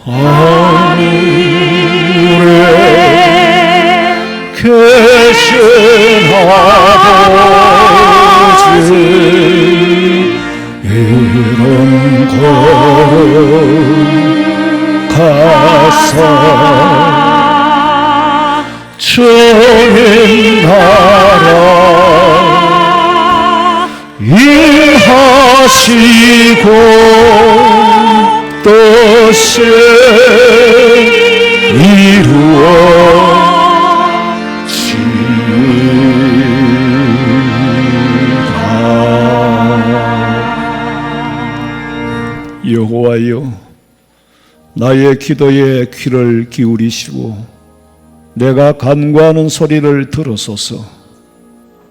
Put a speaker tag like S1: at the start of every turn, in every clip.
S1: 하늘에 계신 아버지 이런 것 가사 주님 나라 일하시고 뜻을 이루어지리라. 여호와여, 나의 기도에 귀를 기울이시고 내가 간구하는 소리를 들으소서.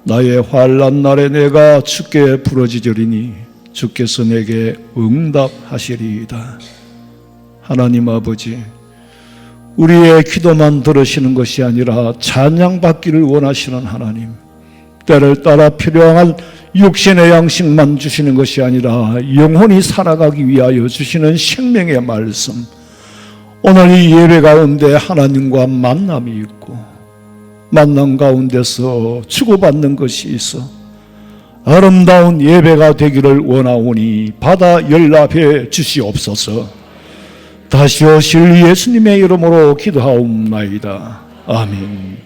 S1: 나의 환난 날에 내가 주께 부르짖으리니 주께서 내게 응답하시리이다. 하나님 아버지, 우리의 기도만 들으시는 것이 아니라 찬양받기를 원하시는 하나님, 때를 따라 필요한 육신의 양식만 주시는 것이 아니라 영혼이 살아가기 위하여 주시는 생명의 말씀, 오늘 이 예배 가운데 하나님과 만남이 있고 만남 가운데서 주고받는 것이 있어 아름다운 예배가 되기를 원하오니 받아 연락해 주시옵소서. 다시 오실 예수님의 이름으로 기도하옵나이다. 아멘.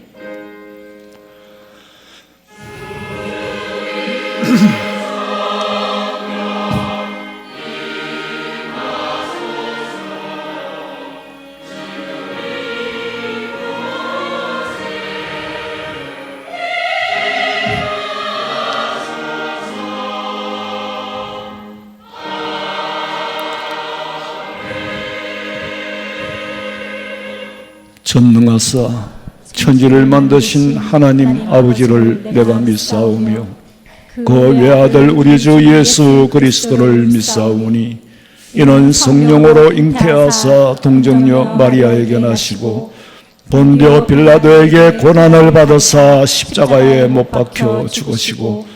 S1: 전능하사 천지를 만드신 하나님 아버지를 내가 믿사오며 그 외아들 우리 주 예수 그리스도를 믿사오니 이는 성령으로 잉태하사 동정녀 마리아에게 나시고 본디오 빌라도에게 고난을 받으사 십자가에 못 박혀 죽으시고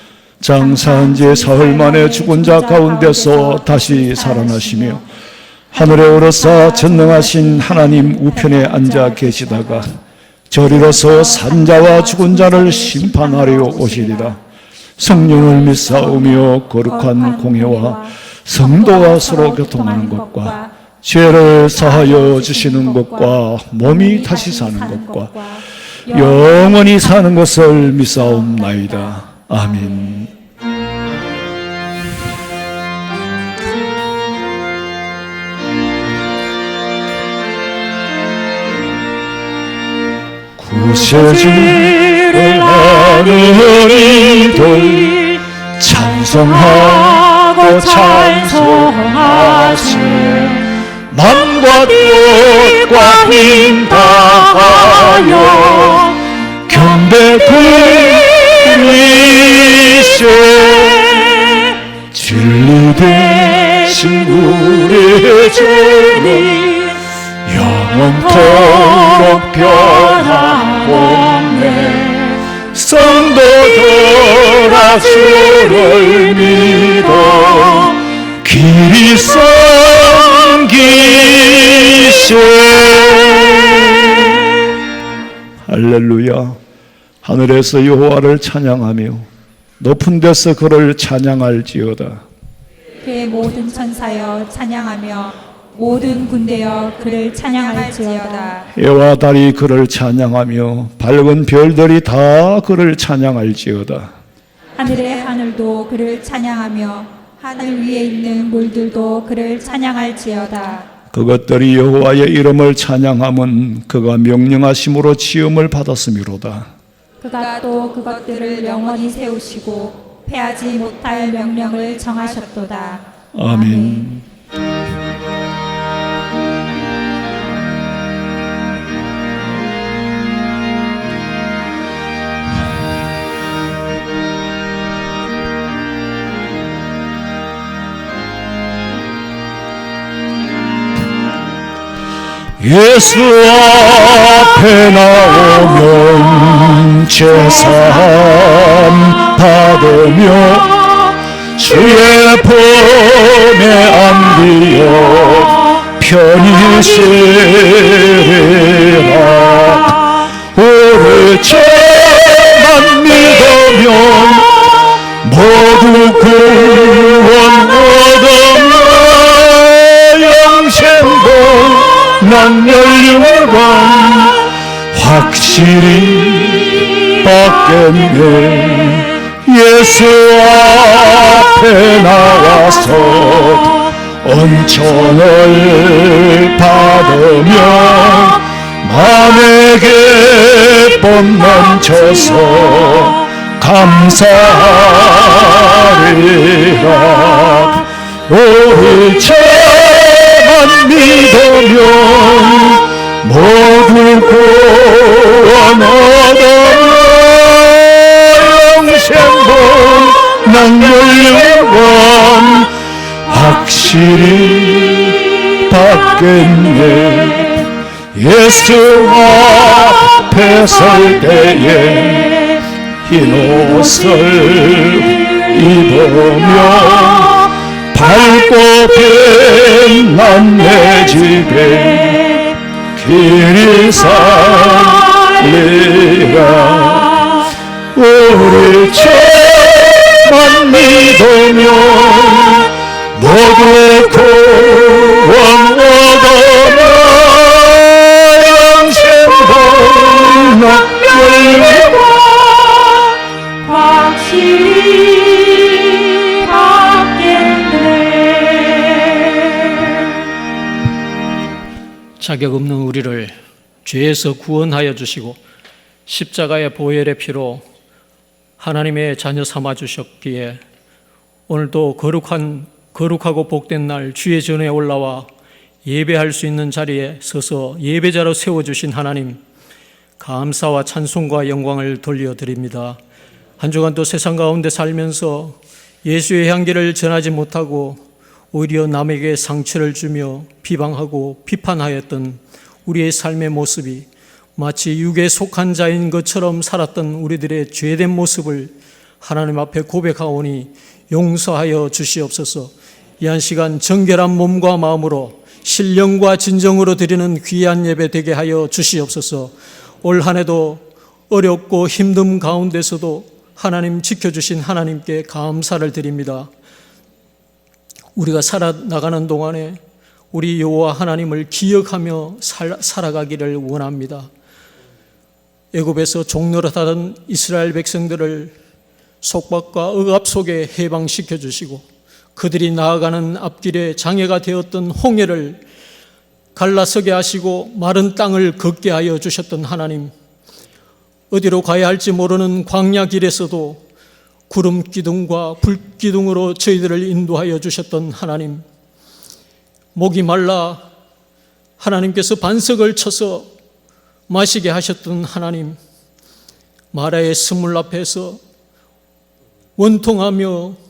S1: 장사한 지 사흘 만에 죽은 자 가운데서 다시 살아나시며 하늘에 오르사 전능하신 하나님 우편에 앉아 계시다가 저리로서 산자와 죽은 자를 심판하려 오시리라. 성령을 믿사오며 거룩한 공회와 성도와 서로 교통하는 것과 죄를 사하여 주시는 것과 몸이 다시 사는 것과 영원히 사는 것을 믿사옵나이다. 아멘. 구세주를 아는 이들 찬송하고 찬송하세. 맘과 뜻과 힘 다하여 경배드리세. 진리 되신 우리 주님 영원토록 변함없네. 성도들아 주를 믿어 길이 섬기세. 할렐루야. 하늘에서 여호와를 찬양하며 높은 데서 그를 찬양할지어다.
S2: 그의 모든 천사여 찬양하며 모든 군대여 그를 찬양할지어다.
S1: 해와 달이 그를 찬양하며 밝은 별들이 다 그를 찬양할지어다.
S2: 하늘의 하늘도 그를 찬양하며 하늘 위에 있는 물들도 그를 찬양할지어다.
S1: 그것들이 여호와의 이름을 찬양함은 그가 명령하심으로 지음을 받았음이로다.
S2: 그가 또 그것들을 영원히 세우시고 패하지 못할 명령을 정하셨도다.
S1: 아멘. 예수 앞에 나오면 제사 받으며 주의 품에 안기어 편히 쉬라. 오를 죄만 믿으면 모두 구원 얻으며 영생도 난 열려간 확실히 받겠네. 예수 앞에 나와서 은총을 받으며 마음에게 뻔 넘쳐서 감사하리라. 오늘 죄만 믿으면 모두 구원 얻으며 영생도 난 열려간 확실히 받겠네. 예수 앞에 설 때에 흰 옷을 입으며 밝고 빛난 내 집에 길이 살리라. 우리 죄만 믿으면 모두 구원 얻으며 영생도 열리고
S2: 확실히 받겠네.
S3: 자격 없는 우리를 죄에서 구원하여 주시고 십자가의 보혈의 피로 하나님의 자녀 삼아 주셨기에 오늘도 거룩하고 복된 날 주의 전에 올라와 예배할 수 있는 자리에 서서 예배자로 세워주신 하나님, 감사와 찬송과 영광을 돌려드립니다. 한 주간 또 세상 가운데 살면서 예수의 향기를 전하지 못하고 오히려 남에게 상처를 주며 비방하고 비판하였던 우리의 삶의 모습이 마치 육에 속한 자인 것처럼 살았던 우리들의 죄된 모습을 하나님 앞에 고백하오니 용서하여 주시옵소서. 이 한 시간 정결한 몸과 마음으로 신령과 진정으로 드리는 귀한 예배 되게 하여 주시옵소서. 올 한 해도 어렵고 힘든 가운데서도 하나님 지켜주신 하나님께 감사를 드립니다. 우리가 살아나가는 동안에 우리 여호와 하나님을 기억하며 살아가기를 원합니다. 애굽에서 종노릇하던 이스라엘 백성들을 속박과 억압 속에 해방시켜 주시고 그들이 나아가는 앞길에 장애가 되었던 홍해를 갈라서게 하시고 마른 땅을 걷게 하여 주셨던 하나님, 어디로 가야 할지 모르는 광야 길에서도 구름 기둥과 불 기둥으로 저희들을 인도하여 주셨던 하나님, 목이 말라 하나님께서 반석을 쳐서 마시게 하셨던 하나님, 마라의 스물 앞에서 원통하며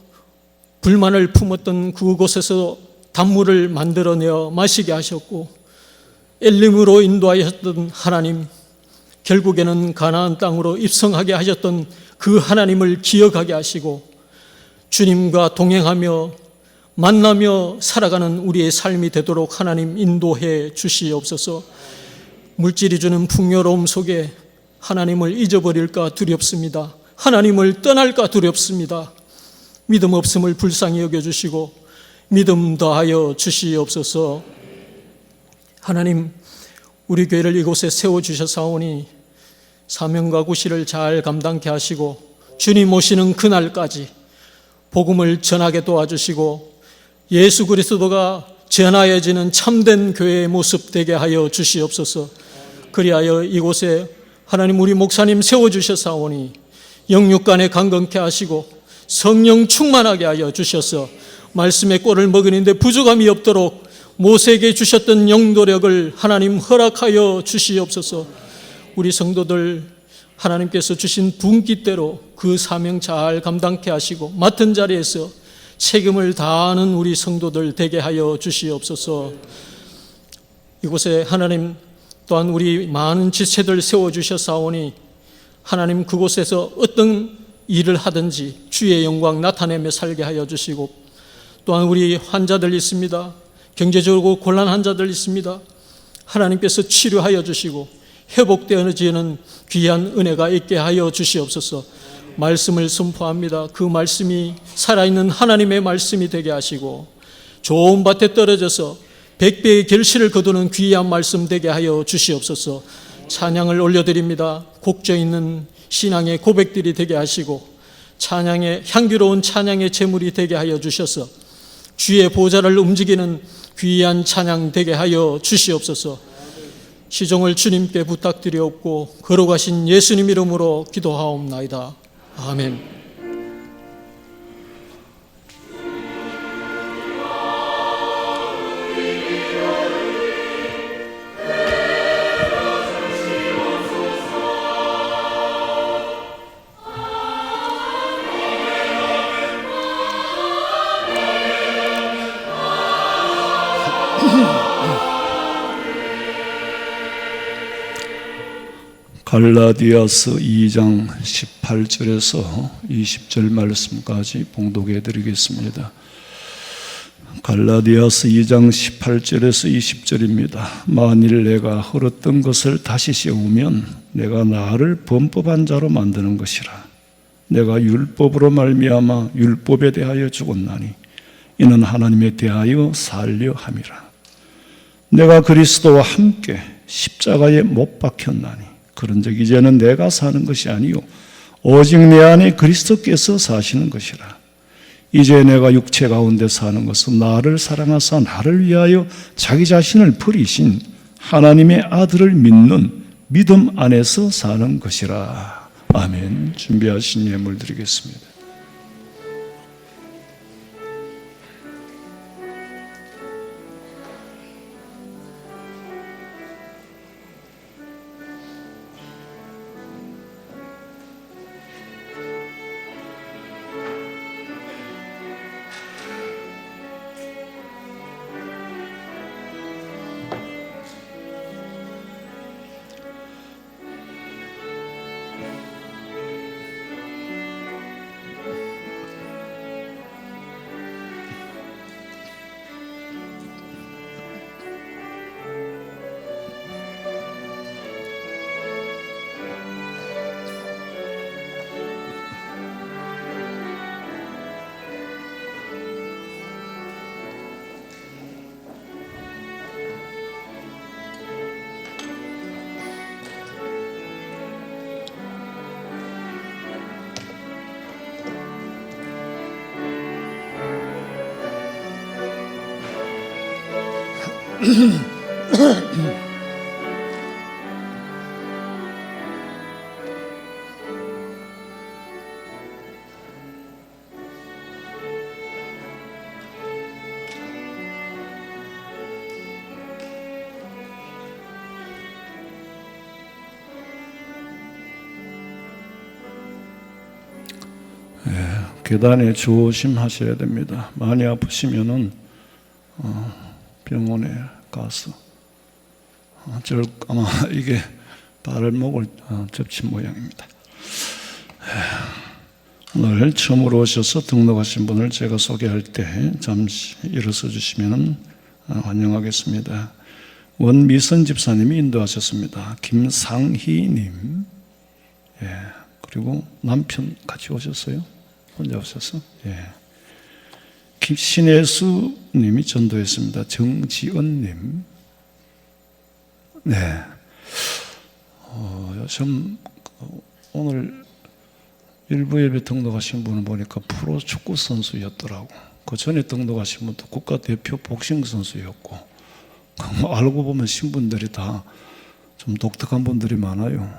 S3: 불만을 품었던 그곳에서 단물을 만들어내어 마시게 하셨고 엘림으로 인도하셨던 하나님, 결국에는 가나안 땅으로 입성하게 하셨던 그 하나님을 기억하게 하시고 주님과 동행하며 만나며 살아가는 우리의 삶이 되도록 하나님 인도해 주시옵소서. 물질이 주는 풍요로움 속에 하나님을 잊어버릴까 두렵습니다. 하나님을 떠날까 두렵습니다. 믿음 없음을 불쌍히 여겨주시고 믿음 더하여 주시옵소서. 하나님, 우리 교회를 이곳에 세워주셨사오니 사명과 구실을 잘 감당케 하시고 주님 오시는 그날까지 복음을 전하게 도와주시고 예수 그리스도가 전하여지는 참된 교회의 모습 되게 하여 주시옵소서. 그리하여 이곳에 하나님 우리 목사님 세워주셨사오니 영육간에 강건케 하시고 성령 충만하게 하여 주셔서 말씀의 꼴을 먹이는데 부족함이 없도록 모세에게 주셨던 영도력을 하나님 허락하여 주시옵소서. 우리 성도들 하나님께서 주신 분깃대로 그 사명 잘 감당케 하시고 맡은 자리에서 책임을 다하는 우리 성도들 되게 하여 주시옵소서. 이곳에 하나님 또한 우리 많은 지체들 세워주셨사오니 하나님 그곳에서 어떤 일을 하든지 주의 영광 나타내며 살게 하여 주시고 또한 우리 환자들 있습니다. 경제적으로 곤란한 자들 있습니다. 하나님께서 치료하여 주시고 회복되어지는 귀한 은혜가 있게 하여 주시옵소서. 말씀을 선포합니다. 그 말씀이 살아있는 하나님의 말씀이 되게 하시고 좋은 밭에 떨어져서 100배의 결실을 거두는 귀한 말씀 되게 하여 주시옵소서. 찬양을 올려드립니다. 곡조 있는 신앙의 고백들이 되게 하시고 찬양의 향기로운 찬양의 제물이 되게 하여 주셔서 주의 보좌를 움직이는 귀한 찬양 되게 하여 주시옵소서. 시종을 주님께 부탁드리옵고 걸어가신 예수님 이름으로 기도하옵나이다. 아멘.
S1: 갈라디아서 2장 18절에서 20절 말씀까지 봉독해 드리겠습니다. 갈라디아서 2장 18절에서 20절입니다. 만일 내가 헐었던 것을 다시 씌우면 내가 나를 범법한 자로 만드는 것이라. 내가 율법으로 말미암아 율법에 대하여 죽었나니 이는 하나님에 대하여 살려 함이라. 내가 그리스도와 함께 십자가에 못 박혔나니 그런즉 이제는 내가 사는 것이 아니요 오직 내 안에 그리스도께서 사시는 것이라. 이제 내가 육체 가운데 사는 것은 나를 사랑하사 나를 위하여 자기 자신을 버리신 하나님의 아들을 믿는 믿음 안에서 사는 것이라. 아멘. 준비하신 예물 드리겠습니다. 계단에 조심하셔야 됩니다. 많이 아프시면은 병원에 가서 아마 이게 발목을 접친 모양입니다. 오늘 처음으로 오셔서 등록하신 분을 제가 소개할 때 잠시 일어서 주시면 환영하겠습니다. 원미선 집사님이 인도하셨습니다. 김상희님, 그리고 남편 같이 오셨어요? 혼자 오셔서? 신혜수님이 전도했습니다. 정지은님, 좀 오늘 일부 예배 등록하신 분을 보니까 프로 축구 선수였더라고. 그 전에 등록하신 분도 국가대표 복싱 선수였고, 알고 보면 신분들이 다 좀 독특한 분들이 많아요.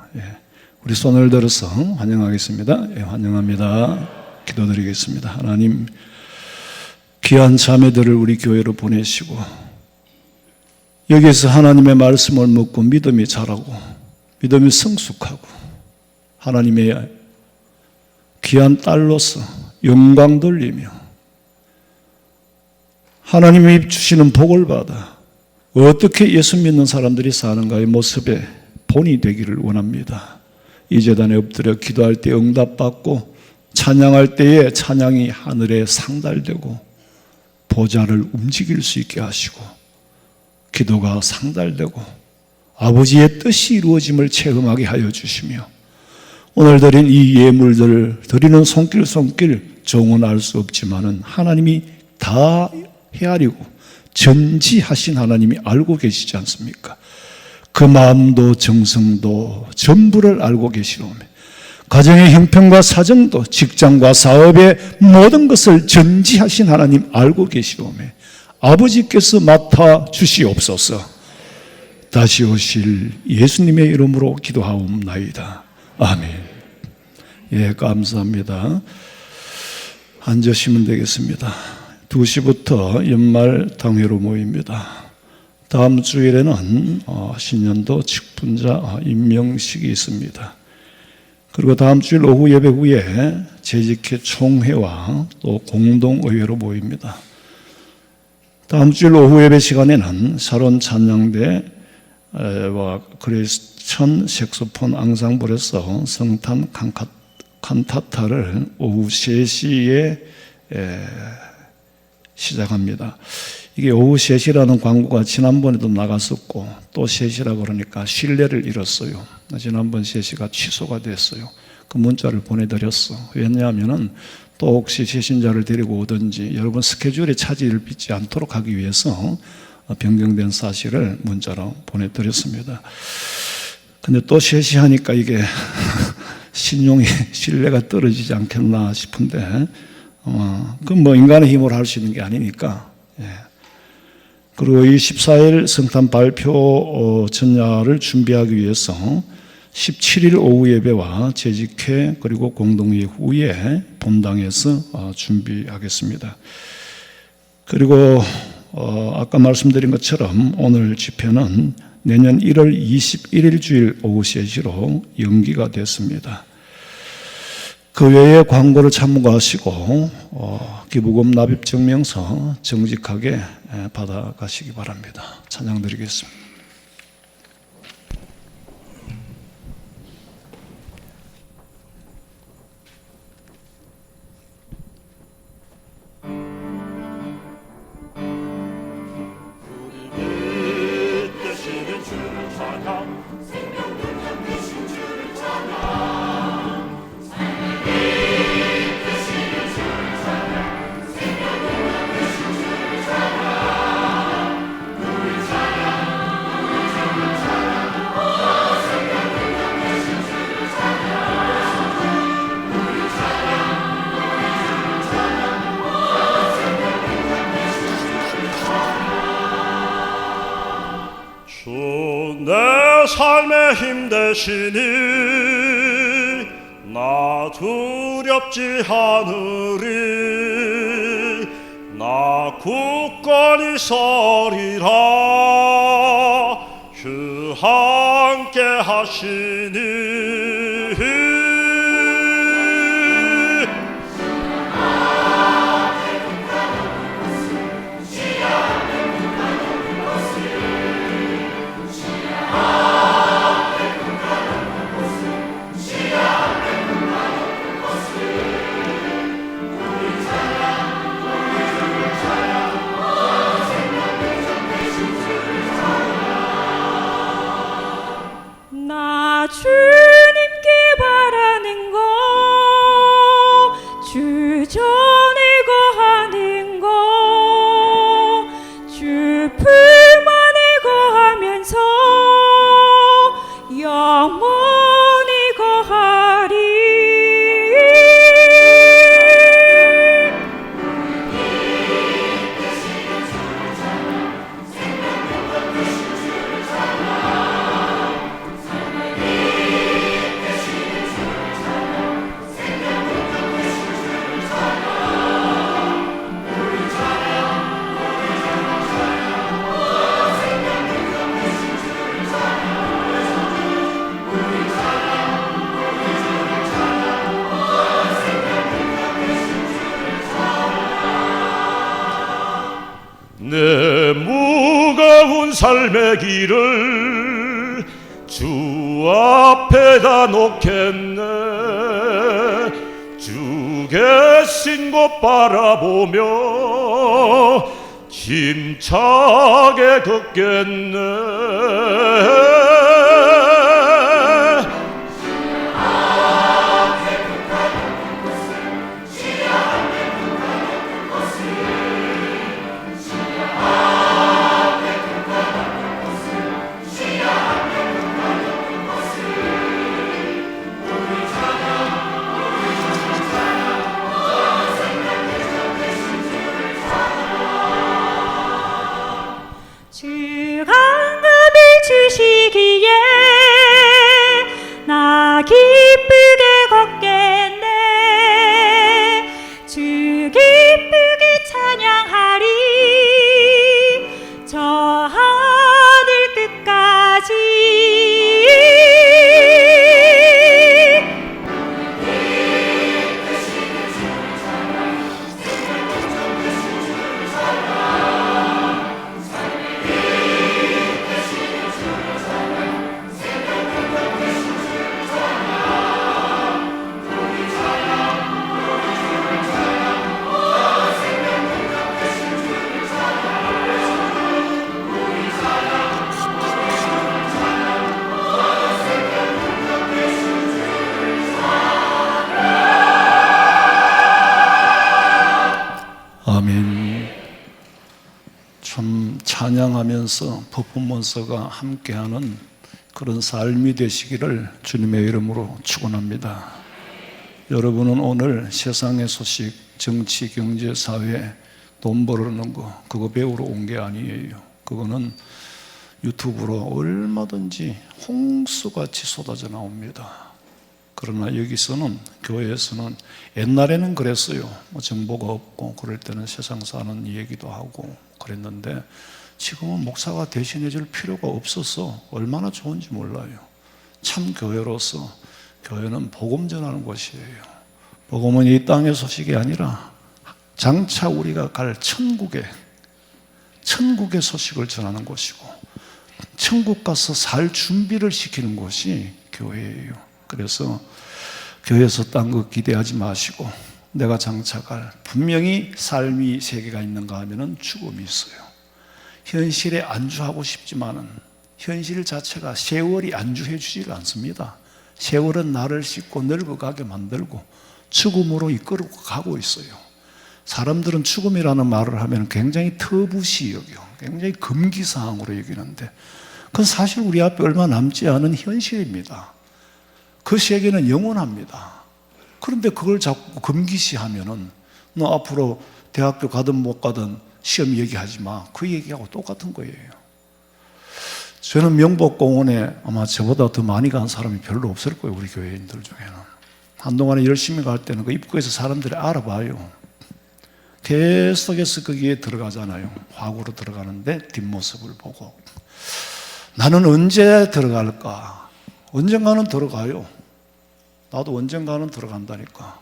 S1: 우리 손을 들어서 환영하겠습니다. 환영합니다. 기도드리겠습니다. 하나님, 귀한 자매들을 우리 교회로 보내시고 여기에서 하나님의 말씀을 먹고 믿음이 자라고 믿음이 성숙하고 하나님의 귀한 딸로서 영광 돌리며 하나님이 주시는 복을 받아 어떻게 예수 믿는 사람들이 사는가의 모습에 본이 되기를 원합니다. 이 제단에 엎드려 기도할 때 응답받고 찬양할 때에 찬양이 하늘에 상달되고 보좌를 움직일 수 있게 하시고 기도가 상달되고 아버지의 뜻이 이루어짐을 체험하게 하여 주시며 오늘 드린 이 예물들 드리는 손길 정은 알 수 없지만은 하나님이 다 헤아리고 전지하신 하나님이 알고 계시지 않습니까? 그 마음도 정성도 전부를 알고 계시오며 가정의 형편과 사정도 직장과 사업의 모든 것을 전지하신 하나님 알고 계시오며 아버지께서 맡아 주시옵소서. 다시 오실 예수님의 이름으로 기도하옵나이다. 아멘. 예, 감사합니다. 앉으시면 되겠습니다. 2시부터 연말 당회로 모입니다. 다음 주일에는 신년도 직분자 임명식이 있습니다. 그리고 다음 주일 오후 예배 후에 재직회 총회와 또 공동의회로 모입니다. 다음 주일 오후 예배 시간에는 사론 찬양대와 크리스천 색소폰 앙상블에서 성탄 칸타타를 오후 3시에 시작합니다. 이게 오후 3시라는 광고가 지난번에도 나갔었고 또 3시라고 그러니까 신뢰를 잃었어요. 지난번 3시가 취소가 됐어요. 그 문자를 보내드렸어. 왜냐하면 또 혹시 세신자를 데리고 오든지 여러분 스케줄에 차질을 빚지 않도록 하기 위해서 변경된 사실을 문자로 보내드렸습니다. 근데 또 3시 하니까 이게 신용이 신뢰가 떨어지지 않겠나 싶은데 그건 뭐 인간의 힘으로 할 수 있는 게 아니니까. 예. 그리고 이 14일 성탄 발표 전야를 준비하기 위해서 17일 오후 예배와 재직회 그리고 공동회의 후에 본당에서 준비하겠습니다. 그리고 아까 말씀드린 것처럼 오늘 집회는 내년 1월 21일 주일 오후 3시로 연기가 됐습니다. 그 외에 광고를 참고하시고 기부금 납입증명서 정직하게 받아가시기 바랍니다. 찬양 드리겠습니다.
S4: 내 삶의 힘 되시니 나 두렵지 않으리 나 굳건히 서리라 주 함께 하시니
S2: 나 주님께 바라는 거, 주 전에 거하는 거, 주 품 안에 거하면서 영원히 거하리.
S4: 내 무거운 삶의 길을 주 앞에다 놓겠네 주 계신 곳 바라보며 힘차게 걷겠네.
S2: 주가 응답을 주시기에 나 기쁘게 걷겠네. 주 기쁘게 찬양하리 저 하늘 끝까지.
S1: 아멘. 참 찬양하면서 퍼포먼스가 함께하는 그런 삶이 되시기를 주님의 이름으로 축원합니다. 여러분은 오늘 세상의 소식, 정치, 경제, 사회, 돈 벌어는 거 그거 배우러 온 게 아니에요. 그거는 유튜브로 얼마든지 홍수같이 쏟아져 나옵니다. 그러나 여기서는, 교회에서는 옛날에는 그랬어요. 뭐 정보가 없고 그럴 때는 세상 사는 얘기도 하고 그랬는데 지금은 목사가 대신해 줄 필요가 없어서 얼마나 좋은지 몰라요. 참 교회로서 교회는 복음 전하는 곳이에요. 복음은 이 땅의 소식이 아니라 장차 우리가 갈 천국의 소식을 전하는 곳이고 천국 가서 살 준비를 시키는 곳이 교회예요. 그래서 교회에서 딴 거 기대하지 마시고 내가 장차 갈 분명히 삶이 세계가 있는가 하면은 죽음이 있어요. 현실에 안주하고 싶지만은 현실 자체가 세월이 안주해 주질 않습니다. 세월은 나를 씻고 늙어가게 만들고 죽음으로 이끌고 가고 있어요. 사람들은 죽음이라는 말을 하면 굉장히 터부시 여겨, 굉장히 금기사항으로 여기는데 그건 사실 우리 앞에 얼마 남지 않은 현실입니다. 그 세계는 영원합니다. 그런데 그걸 자꾸 금기시하면은 너 앞으로 대학교 가든 못 가든 시험 얘기하지 마. 그 얘기하고 똑같은 거예요. 저는 명복공원에 아마 저보다 더 많이 간 사람이 별로 없을 거예요. 우리 교회인들 중에는. 한동안에 열심히 갈 때는 그 입구에서 사람들이 알아봐요. 계속해서 거기에 들어가잖아요. 화구로 들어가는데 뒷모습을 보고 나는 언제 들어갈까? 언젠가는 들어가요. 나도 언젠가는 들어간다니까.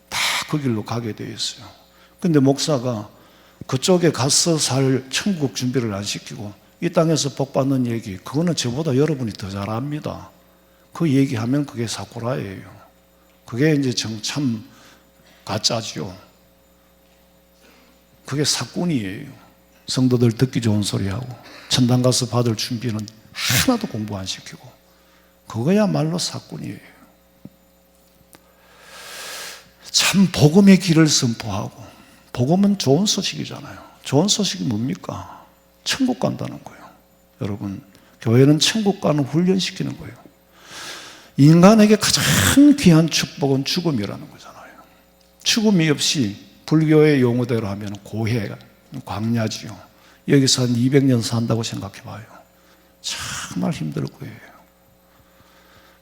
S1: 다 그 길로 가게 돼 있어요. 근데 목사가 그쪽에 가서 살 천국 준비를 안 시키고 이 땅에서 복 받는 얘기, 그거는 저보다 여러분이 더 잘 압니다. 그 얘기하면 그게 사쿠라예요. 그게 이제 참 가짜죠. 그게 사꾼이에요. 성도들 듣기 좋은 소리하고 천당 가서 받을 준비는 하나도 공부 안 시키고 그거야말로 사꾼이에요. 참 복음의 길을 선포하고, 복음은 좋은 소식이잖아요. 좋은 소식이 뭡니까? 천국 간다는 거예요. 여러분, 교회는 천국 가는 훈련시키는 거예요. 인간에게 가장 귀한 축복은 죽음이라는 거잖아요. 죽음이 없이 불교의 용어대로 하면 고해, 광야지요. 여기서 한 200년 산다고 생각해 봐요. 정말 힘들 거예요.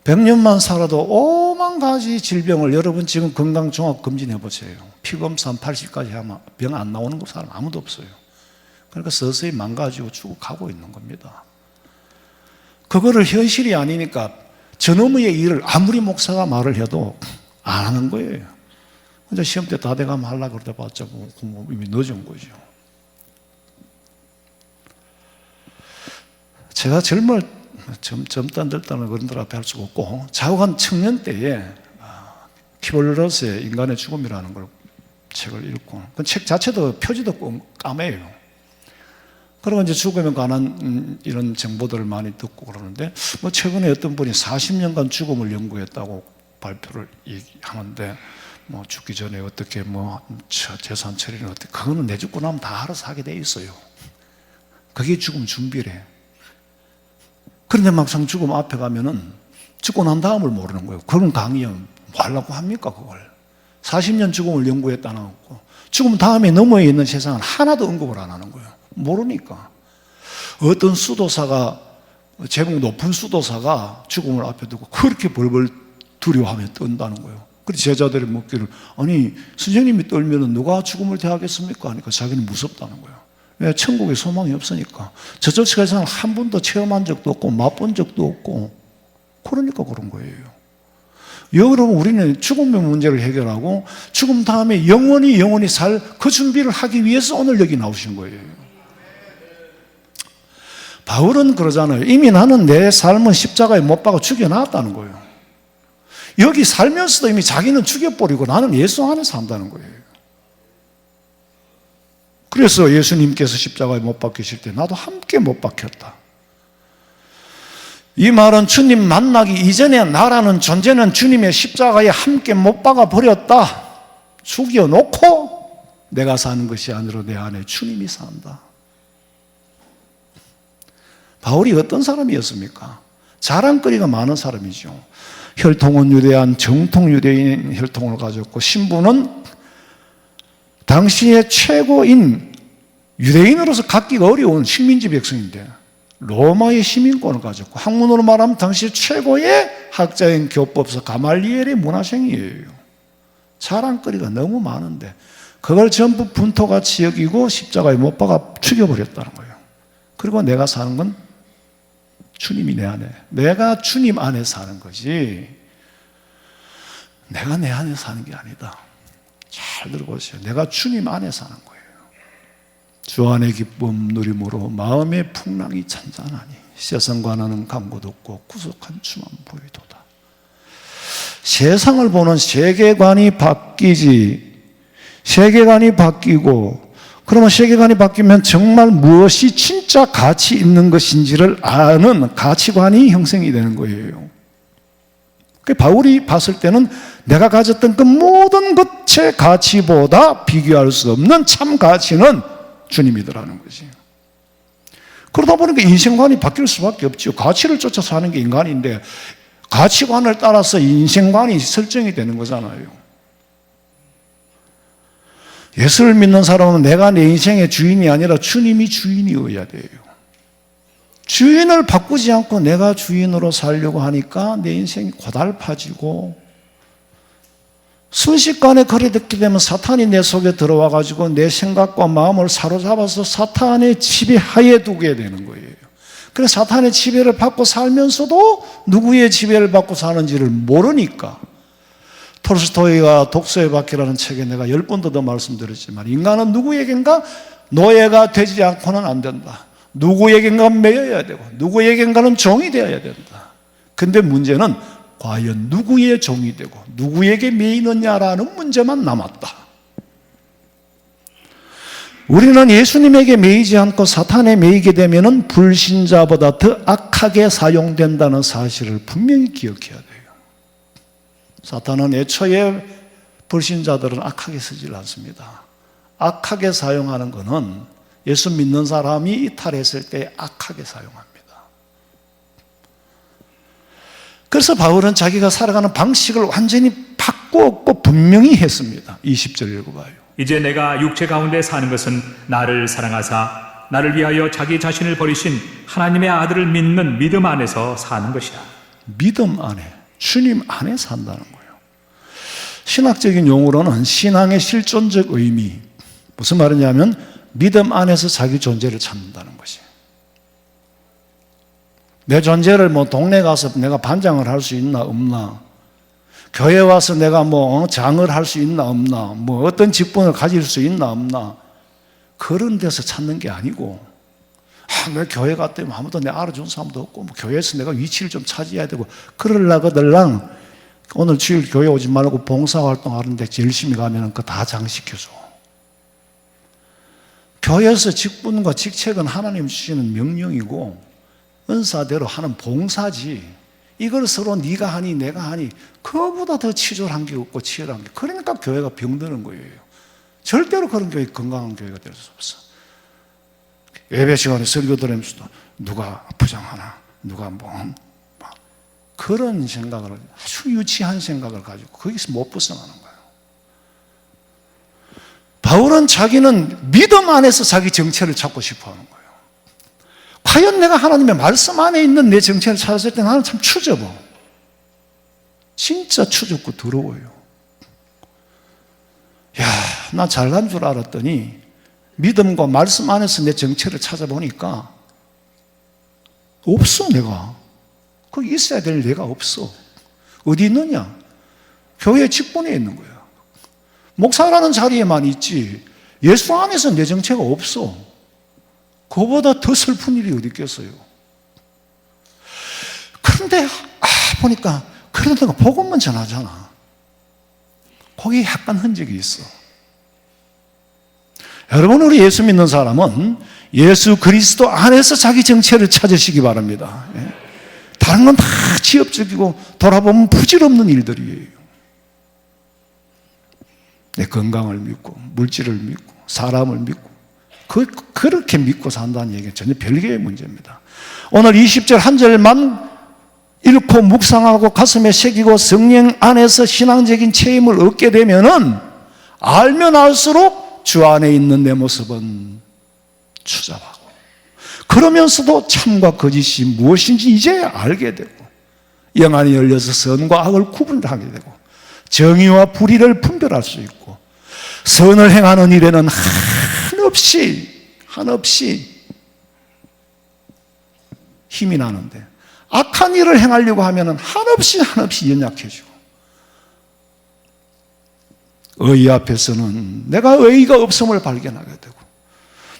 S1: 100년만 살아도 오만 가지 질병을, 여러분 지금 건강종합검진 해보세요. 피검사 80까지 하면 병 안 나오는 사람 아무도 없어요. 그러니까 서서히 망가지고 죽어가고 있는 겁니다. 그거를 현실이 아니니까 저놈의 일을 아무리 목사가 말을 해도 안 하는 거예요. 근데 시험 때 다 돼가면 하려고 그러다 봤자 뭐 이미 늦은 거죠. 제가 젊다 늙다는 어른들 앞에 할 수가 없고, 자욱한 청년 때에 키벌러스의 인간의 죽음이라는 걸 책을 읽고, 그 책 자체도 표지도 까매요. 그리고 이제 죽음에 관한 이런 정보들을 많이 듣고 그러는데, 뭐 최근에 어떤 분이 40년간 죽음을 연구했다고 발표를 하는데, 뭐 죽기 전에 어떻게 뭐 재산 처리는 어떻게, 그거는 내 죽고 나면 다 알아서 하게 돼 있어요. 그게 죽음 준비래. 그런데 막상 죽음 앞에 가면은 죽고 난 다음을 모르는 거예요. 그런 강의는 뭐 하려고 합니까, 그걸? 40년 죽음을 연구했다는 거고, 죽음 다음에 너머에 있는 세상은 하나도 언급을 안 하는 거예요. 모르니까. 어떤 수도사가, 제목 높은 수도사가 죽음을 앞에 두고 그렇게 벌벌 두려워하며 떤다는 거예요. 그래서 제자들이 묻기를, 아니 선생님이 떨면 누가 죽음을 대하겠습니까? 하니까 자기는 무섭다는 거예요. 왜? 천국에 소망이 없으니까. 저쪽 세상을 한 번도 체험한 적도 없고 맛본 적도 없고, 그러니까 그런 거예요. 여러분, 우리는 죽음의 문제를 해결하고 죽음 다음에 영원히 살 그 준비를 하기 위해서 오늘 여기 나오신 거예요. 바울은 그러잖아요. 이미 나는 내 삶은 십자가에 못 박아 죽여놨다는 거예요. 여기 살면서도 이미 자기는 죽여버리고 나는 예수 안에 산다는 거예요. 그래서 예수님께서 십자가에 못 박히실 때 나도 함께 못 박혔다. 이 말은 주님 만나기 이전에 나라는 존재는 주님의 십자가에 함께 못 박아 버렸다. 죽여놓고 내가 사는 것이 아니라 내 안에 주님이 산다. 바울이 어떤 사람이었습니까? 자랑거리가 많은 사람이죠. 혈통은 유대한 정통 유대인 혈통을 가졌고, 신분은 당시의 최고인, 유대인으로서 갖기가 어려운 식민지 백성인데 로마의 시민권을 가졌고, 학문으로 말하면 당시 최고의 학자인 교법서 가말리엘의 문화생이에요. 자랑거리가 너무 많은데 그걸 전부 분토같이 여기고 십자가에 못 박아 죽여버렸다는 거예요. 그리고 내가 사는 건 주님이 내 안에, 내가 주님 안에 사는 거지 내가 내 안에 사는 게 아니다. 잘 들어보세요. 내가 주님 안에 사는 거예요. 주 안의 기쁨 누림으로 마음의 풍랑이 잔잔하니 세상과는 강고도 없고 구속한 주만 보이도다. 세상을 보는 세계관이 바뀌지, 세계관이 바뀌고, 그러면 세계관이 바뀌면 정말 무엇이 진짜 가치 있는 것인지를 아는 가치관이 형성이 되는 거예요. 바울이 봤을 때는 내가 가졌던 그 모든 것의 가치보다 비교할 수 없는 참 가치는 주님이더라는 거지. 그러다 보니까 인생관이 바뀔 수밖에 없죠. 가치를 쫓아 사는 게 인간인데 가치관을 따라서 인생관이 설정이 되는 거잖아요. 예수를 믿는 사람은 내가 내 인생의 주인이 아니라 주님이 주인이어야 돼요. 주인을 바꾸지 않고 내가 주인으로 살려고 하니까 내 인생이 고달파지고, 순식간에 그래 듣게 되면 사탄이 내 속에 들어와 가지고 내 생각과 마음을 사로잡아서 사탄의 지배하에 두게 되는 거예요. 그래서 사탄의 지배를 받고 살면서도 누구의 지배를 받고 사는지를 모르니까, 톨스토이가 독서의 바퀴라는 책에 내가 10번도 더 말씀드렸지만, 인간은 누구에겐가 노예가 되지 않고는 안 된다. 누구에겐가 매여야 되고 누구에겐가는 종이 되어야 된다. 근데 문제는 과연 누구의 종이 되고 누구에게 매이느냐라는 문제만 남았다. 우리는 예수님에게 매이지 않고 사탄에 매이게 되면 불신자보다 더 악하게 사용된다는 사실을 분명히 기억해야 돼요. 사탄은 애초에 불신자들은 악하게 쓰질 않습니다. 악하게 사용하는 것은 예수 믿는 사람이 이탈했을 때 악하게 사용합니다. 그래서 바울은 자기가 살아가는 방식을 완전히 바꾸었고 분명히 했습니다. 20절 읽어봐요.
S5: 이제 내가 육체 가운데 사는 것은 나를 사랑하사 나를 위하여 자기 자신을 버리신 하나님의 아들을 믿는 믿음 안에서 사는 것이다.
S1: 믿음 안에, 주님 안에 산다는 거예요. 신학적인 용어로는 신앙의 실존적 의미, 무슨 말이냐면 믿음 안에서 자기 존재를 찾는다는 것이. 내 존재를 뭐 동네 가서 내가 반장을 할 수 있나 없나, 교회 와서 내가 뭐 장을 할 수 있나 없나, 뭐 어떤 직분을 가질 수 있나 없나, 그런 데서 찾는 게 아니고, 내 교회 갔더니 아무도 내 알아준 사람도 없고, 뭐 교회에서 내가 위치를 좀 차지해야 되고, 그러려거들랑 오늘 주일 교회 오지 말고 봉사활동 하는데 열심히 가면 그거 다 장식해줘. 교회에서 직분과 직책은 하나님 주시는 명령이고 은사대로 하는 봉사지, 이걸 서로 네가 하니 내가 하니 그거보다 더 치졸한 게 없고 치열한 게, 그러니까 교회가 병드는 거예요. 절대로 그런 교회, 건강한 교회가 될 수 없어. 예배 시간에 설교 들으면서도 누가 부정하나, 누가 그런 생각을, 아주 유치한 생각을 가지고 거기서 못 벗어나는 거예요. 바울은 자기는 믿음 안에서 자기 정체를 찾고 싶어 하는 거예요. 과연 내가 하나님의 말씀 안에 있는 내 정체를 찾았을 때 나는 참 추접어. 진짜 추접고 더러워요. 야, 나 잘난 줄 알았더니 믿음과 말씀 안에서 내 정체를 찾아보니까 없어. 내가 거기 있어야 될 내가 없어. 어디 있느냐? 교회 직분에 있는 거야. 목사라는 자리에만 있지 예수 안에서 내 정체가 없어. 그거보다 더 슬픈 일이 어디 있겠어요. 그런데 보니까 그래도 내가 복음만 전하잖아. 거기에 약간 흔적이 있어. 여러분, 우리 예수 믿는 사람은 예수 그리스도 안에서 자기 정체를 찾으시기 바랍니다. 다른 건 다 지엽적이고 돌아보면 부질없는 일들이에요. 내 건강을 믿고 물질을 믿고 사람을 믿고 그렇게 믿고 산다는 얘기는 전혀 별개의 문제입니다. 오늘 20절 한 절만 읽고 묵상하고 가슴에 새기고 성령 안에서 신앙적인 체험을 얻게 되면은 알면 알수록 주 안에 있는 내 모습은 추잡하고, 그러면서도 참과 거짓이 무엇인지 이제 알게 되고, 영안이 열려서 선과 악을 구분하게 되고, 정의와 불의를 분별할 수 있고, 선을 행하는 일에는 한없이 힘이 나는데 악한 일을 행하려고 하면 한없이 연약해지고, 의의 앞에서는 내가 의의가 없음을 발견하게 되고,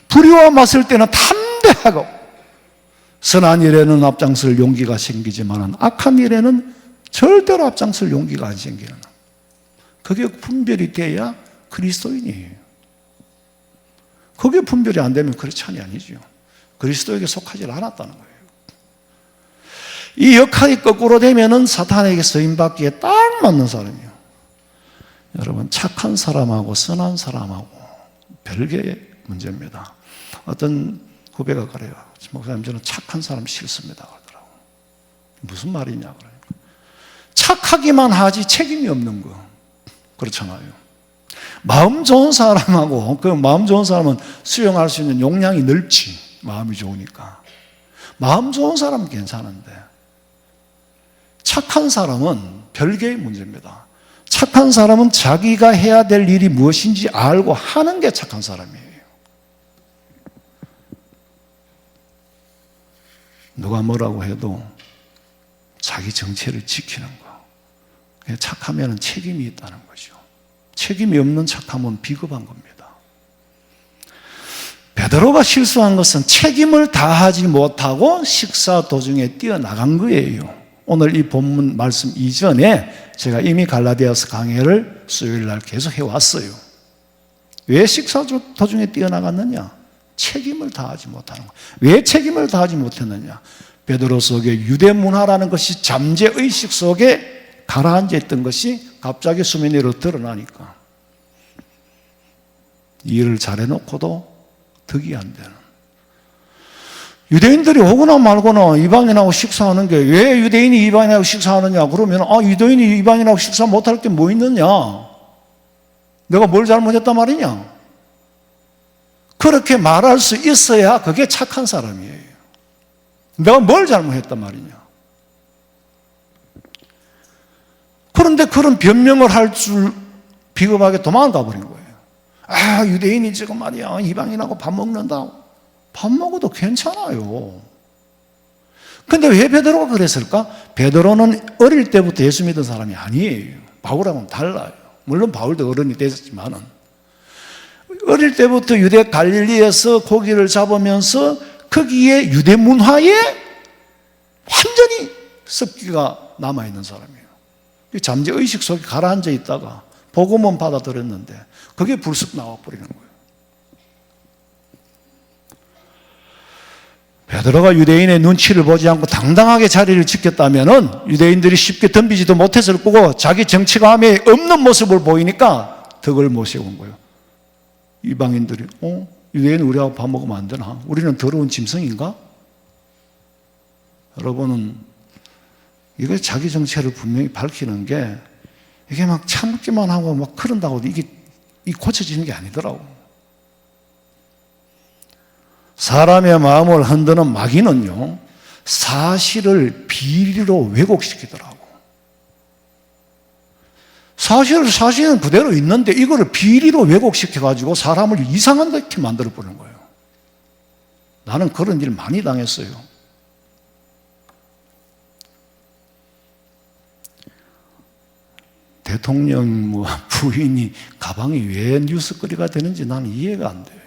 S1: 불의와 맞설 때는 담대하고, 선한 일에는 앞장설 용기가 생기지만 악한 일에는 절대로 앞장설 용기가 안 생기는, 그게 분별이 돼야 그리스도인이에요. 그게 분별이 안 되면 크리스찬이 아니죠. 그리스도에게 속하지 않았다는 거예요. 이 역할이 거꾸로 되면은 사탄에게 쓰임받기에 딱 맞는 사람이에요. 여러분, 착한 사람하고 선한 사람하고 별개의 문제입니다. 어떤 후배가 그래요. 목사님, 저는 착한 사람 싫습니다 하더라고요. 무슨 말이냐 그러니까, 착하기만 하지 책임이 없는 거, 그렇잖아요. 마음 좋은 사람하고, 그 마음 좋은 사람은 수용할 수 있는 용량이 넓지, 마음이 좋으니까. 마음 좋은 사람은 괜찮은데 착한 사람은 별개의 문제입니다. 착한 사람은 자기가 해야 될 일이 무엇인지 알고 하는 게 착한 사람이에요. 누가 뭐라고 해도 자기 정체를 지키는 거, 착하면 책임이 있다는 거죠. 책임이 없는 착함은 비겁한 겁니다. 베드로가 실수한 것은 책임을 다하지 못하고 식사 도중에 뛰어나간 거예요. 오늘 이 본문 말씀 이전에 제가 이미 갈라디아서 강해를 수요일날 계속 해왔어요. 왜 식사 도중에 뛰어나갔느냐? 책임을 다하지 못하는 거예요. 왜 책임을 다하지 못했느냐? 베드로 속에 유대 문화라는 것이 잠재의식 속에 가라앉아 있던 것이 갑자기 수면 위로 드러나니까 일을 잘해놓고도 득이 안 되는, 유대인들이 오거나 말거나 이방인하고 식사하는 게, 왜 유대인이 이방인하고 식사하느냐 그러면, 유대인이 이방인하고 식사 못할 게 뭐 있느냐, 내가 뭘 잘못했단 말이냐, 그렇게 말할 수 있어야 그게 착한 사람이에요. 내가 뭘 잘못했단 말이냐. 그런데 그런 변명을 할 줄 비겁하게 도망가 버린 거예요. 유대인이 지금 말이야 이방인하고 밥 먹는다. 밥 먹어도 괜찮아요. 근데 왜 베드로가 그랬을까? 베드로는 어릴 때부터 예수 믿은 사람이 아니에요. 바울하고는 달라요. 물론 바울도 어른이 됐지만은 어릴 때부터 유대 갈릴리에서 고기를 잡으면서 거기에 유대 문화에 완전히 습기가 남아있는 사람이에요. 잠재의식 속에 가라앉아 있다가 복음은 받아들였는데 그게 불쑥 나와버리는 거예요. 베드로가 유대인의 눈치를 보지 않고 당당하게 자리를 지켰다면 유대인들이 쉽게 덤비지도 못했을 거고 자기 정치감에 없는 모습을 보이니까 덕을 못 세운 거예요. 이방인들이 유대인 우리하고 밥 먹으면 안 되나? 우리는 더러운 짐승인가? 여러분은 이거 자기 정체를 분명히 밝히는 게 이게 막 참기만 하고 막 그런다고 이게 고쳐지는 게 아니더라고. 사람의 마음을 흔드는 마귀는요, 사실을 비리로 왜곡시키더라고. 사실은 그대로 있는데 이거를 비리로 왜곡시켜가지고 사람을 이상하게 만들어버리는 거예요. 나는 그런 일 많이 당했어요. 대통령 부인이 가방이 왜 뉴스거리가 되는지 나는 이해가 안 돼요.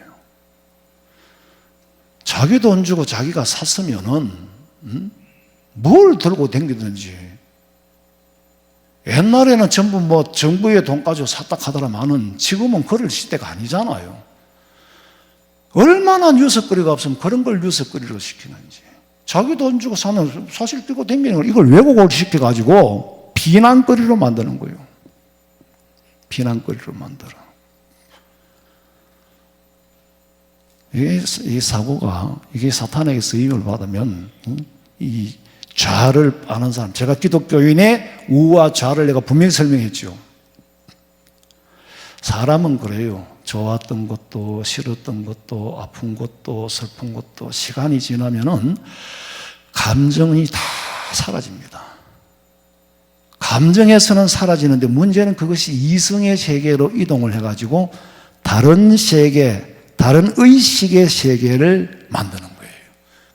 S1: 자기 돈 주고 자기가 샀으면은 뭘 들고 다니든지. 옛날에는 전부 정부의 돈 가지고 샀다 하더라마는 지금은 그럴 시대가 아니잖아요. 얼마나 뉴스거리가 없으면 그런 걸 뉴스거리로 시키는지. 자기 돈 주고 사는 사실 들고 다니는 걸 이걸 왜곡을 시켜가지고 비난거리로 만드는 거예요. 비난거리로 만들어. 이 사고가 이게 사탄에게 쓰임을 받으면 이 좌를 아는 사람, 제가 기독교인의 우와 좌를 내가 분명히 설명했죠. 사람은 그래요. 좋았던 것도 싫었던 것도 아픈 것도 슬픈 것도 시간이 지나면은 감정이 다 사라집니다. 감정에서는 사라지는데 문제는 그것이 이성의 세계로 이동을 해가지고 다른 세계, 다른 의식의 세계를 만드는 거예요.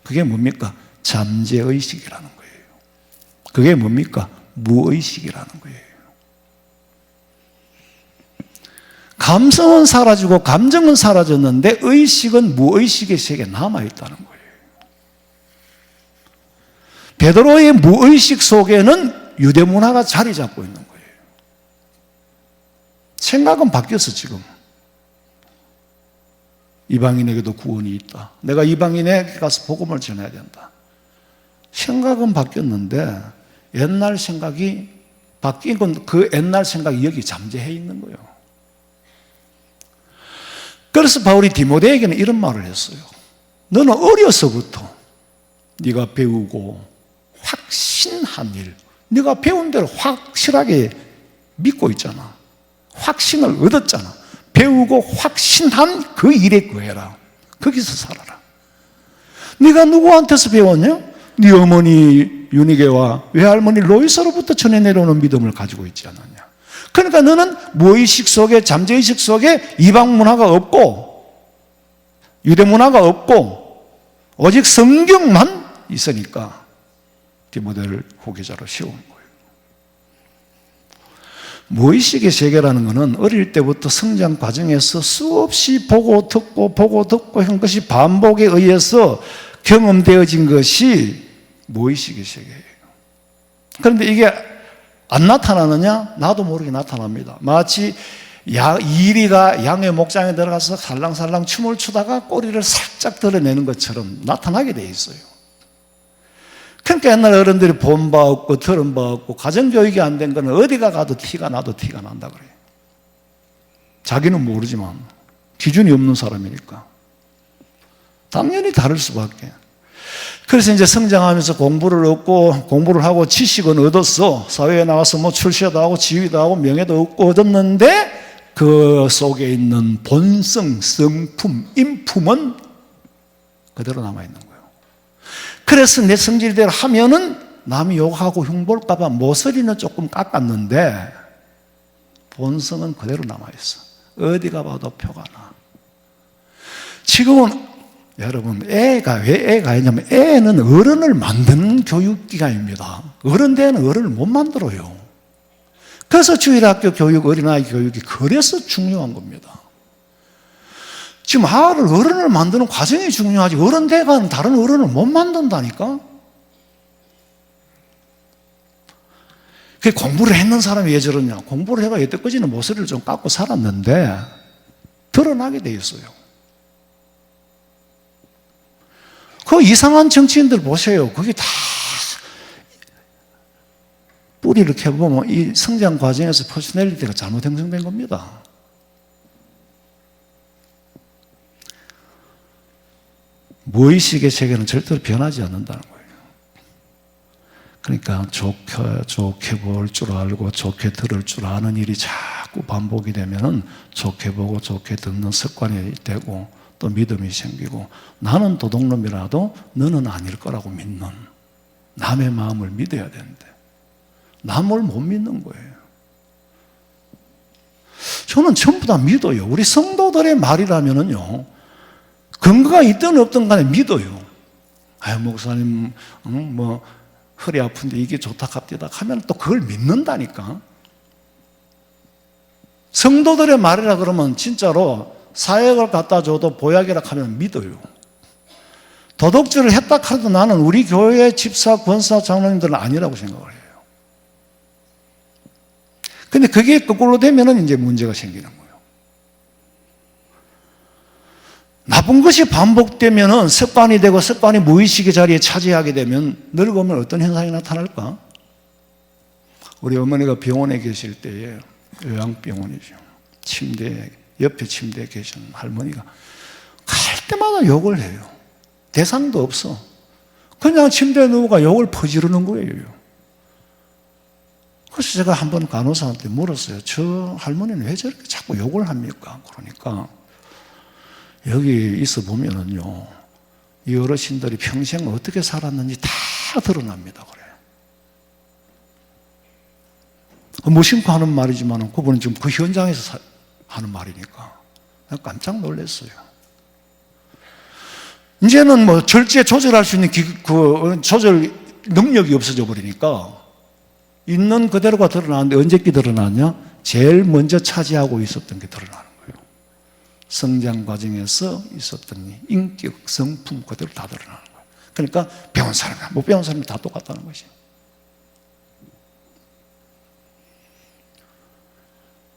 S1: 그게 뭡니까? 잠재의식이라는 거예요. 그게 뭡니까? 무의식이라는 거예요. 감성은 사라지고 감정은 사라졌는데 의식은 무의식의 세계에 남아있다는 거예요. 베드로의 무의식 속에는 유대문화가 자리 잡고 있는 거예요. 생각은 바뀌었어 지금. 이방인에게도 구원이 있다. 내가 이방인에게 가서 복음을 전해야 된다. 생각은 바뀌었는데 옛날 생각이 바뀐 건 그 옛날 생각이 여기 잠재해 있는 거예요. 그래서 바울이 디모데에게는 이런 말을 했어요. 너는 어려서부터 네가 배우고 확신한 일, 네가 배운 대로 확실하게 믿고 있잖아. 확신을 얻었잖아. 배우고 확신한 그 일에 구해라. 거기서 살아라. 네가 누구한테서 배웠냐? 네 어머니 유니게와 외할머니 로이서로부터 전해 내려오는 믿음을 가지고 있지 않았냐. 그러니까 너는 무의식 속에, 잠재의식 속에 이방 문화가 없고 유대 문화가 없고 오직 성경만 있으니까 디모데를 후계자로 세운 거예요. 무의식의 세계라는 것은 어릴 때부터 성장 과정에서 수없이 보고 듣고 한 것이 반복에 의해서 경험되어진 것이 무의식의 세계예요. 그런데 이게 안 나타나느냐? 나도 모르게 나타납니다. 마치 이리가 양의 목장에 들어가서 살랑살랑 춤을 추다가 꼬리를 살짝 드러내는 것처럼 나타나게 돼 있어요. 그러니까 옛날 어른들이 본 바 없고 들은 바 없고 가정교육이 안 된 거는 어디가 가도 티가 나도 티가 난다 그래요. 자기는 모르지만 기준이 없는 사람이니까 당연히 다를 수밖에. 그래서 이제 성장하면서 공부를 하고 지식은 얻었어. 사회에 나와서 뭐 출세도 하고 지위도 하고 명예도 얻었는데 그 속에 있는 본성, 성품, 인품은 그대로 남아있는 거예요. 그래서 내 성질대로 하면은 남이 욕하고 흉볼까봐 모서리는 조금 깎았는데 본성은 그대로 남아있어. 어디가 봐도 표가 나. 지금은 여러분 애가 왜 애가 있냐면 애는 어른을 만드는 교육기관입니다. 어른대는 어른을 못 만들어요. 그래서 주일학교 교육, 어린아이 교육이 그래서 중요한 겁니다. 지금 어른을 만드는 과정이 중요하지 어른대가는 다른 어른을 못 만든다니까. 그 공부를 했는 사람이 왜 저러냐? 공부를 해가 여태까지는 모서리를 좀 깎고 살았는데 드러나게 돼 있어요. 그 이상한 정치인들 보세요. 그게 다 뿌리를 캐보면 이 성장 과정에서 퍼스널리티가 잘못 형성된 겁니다. 무의식의 세계는 절대로 변하지 않는다는 거예요. 그러니까 좋게 볼 줄 알고 좋게 들을 줄 아는 일이 자꾸 반복이 되면은 좋게 보고 좋게 듣는 습관이 되고 또 믿음이 생기고 나는 도둑놈이라도 너는 아닐 거라고 믿는 남의 마음을 믿어야 되는데 남을 못 믿는 거예요. 저는 전부 다 믿어요. 우리 성도들의 말이라면은요, 근거가 있든 없든 간에 믿어요. 아유, 목사님, 뭐, 허리 아픈데 이게 좋다 갑디다 하면 또 그걸 믿는다니까. 성도들의 말이라 그러면 진짜로 사역을 갖다 줘도 보약이라 하면 믿어요. 도덕질을 했다 하도 나는 우리 교회 집사, 권사, 장로님들은 아니라고 생각을 해요. 근데 그게 거꾸로 되면은 이제 문제가 생기는 거예요. 나쁜 것이 반복되면은 습관이 되고 습관이 무의식의 자리에 차지하게 되면 늙으면 어떤 현상이 나타날까? 우리 어머니가 병원에 계실 때에 요양병원이죠. 옆에 침대에 계신 할머니가 갈 때마다 욕을 해요. 대상도 없어. 그냥 침대에 누워가 욕을 퍼지르는 거예요. 그래서 제가 한번 간호사한테 물었어요. 저 할머니는 왜 저렇게 자꾸 욕을 합니까? 그러니까 여기 있어 보면은요, 이 어르신들이 평생 어떻게 살았는지 다 드러납니다. 그래요. 무심코 하는 말이지만 그분은 지금 그 현장에서 하는 말이니까 깜짝 놀랐어요. 이제는 뭐 절제 조절할 수 있는 그 조절 능력이 없어져 버리니까 있는 그대로가 드러나는데 언제께 드러나냐? 제일 먼저 차지하고 있었던 게 드러나는 거예요. 성장 과정에서 있었던 인격, 성품 그대로 다 드러나는 거예요. 그러니까 배운 사람이나 못 배운 사람이 다 똑같다는 것이.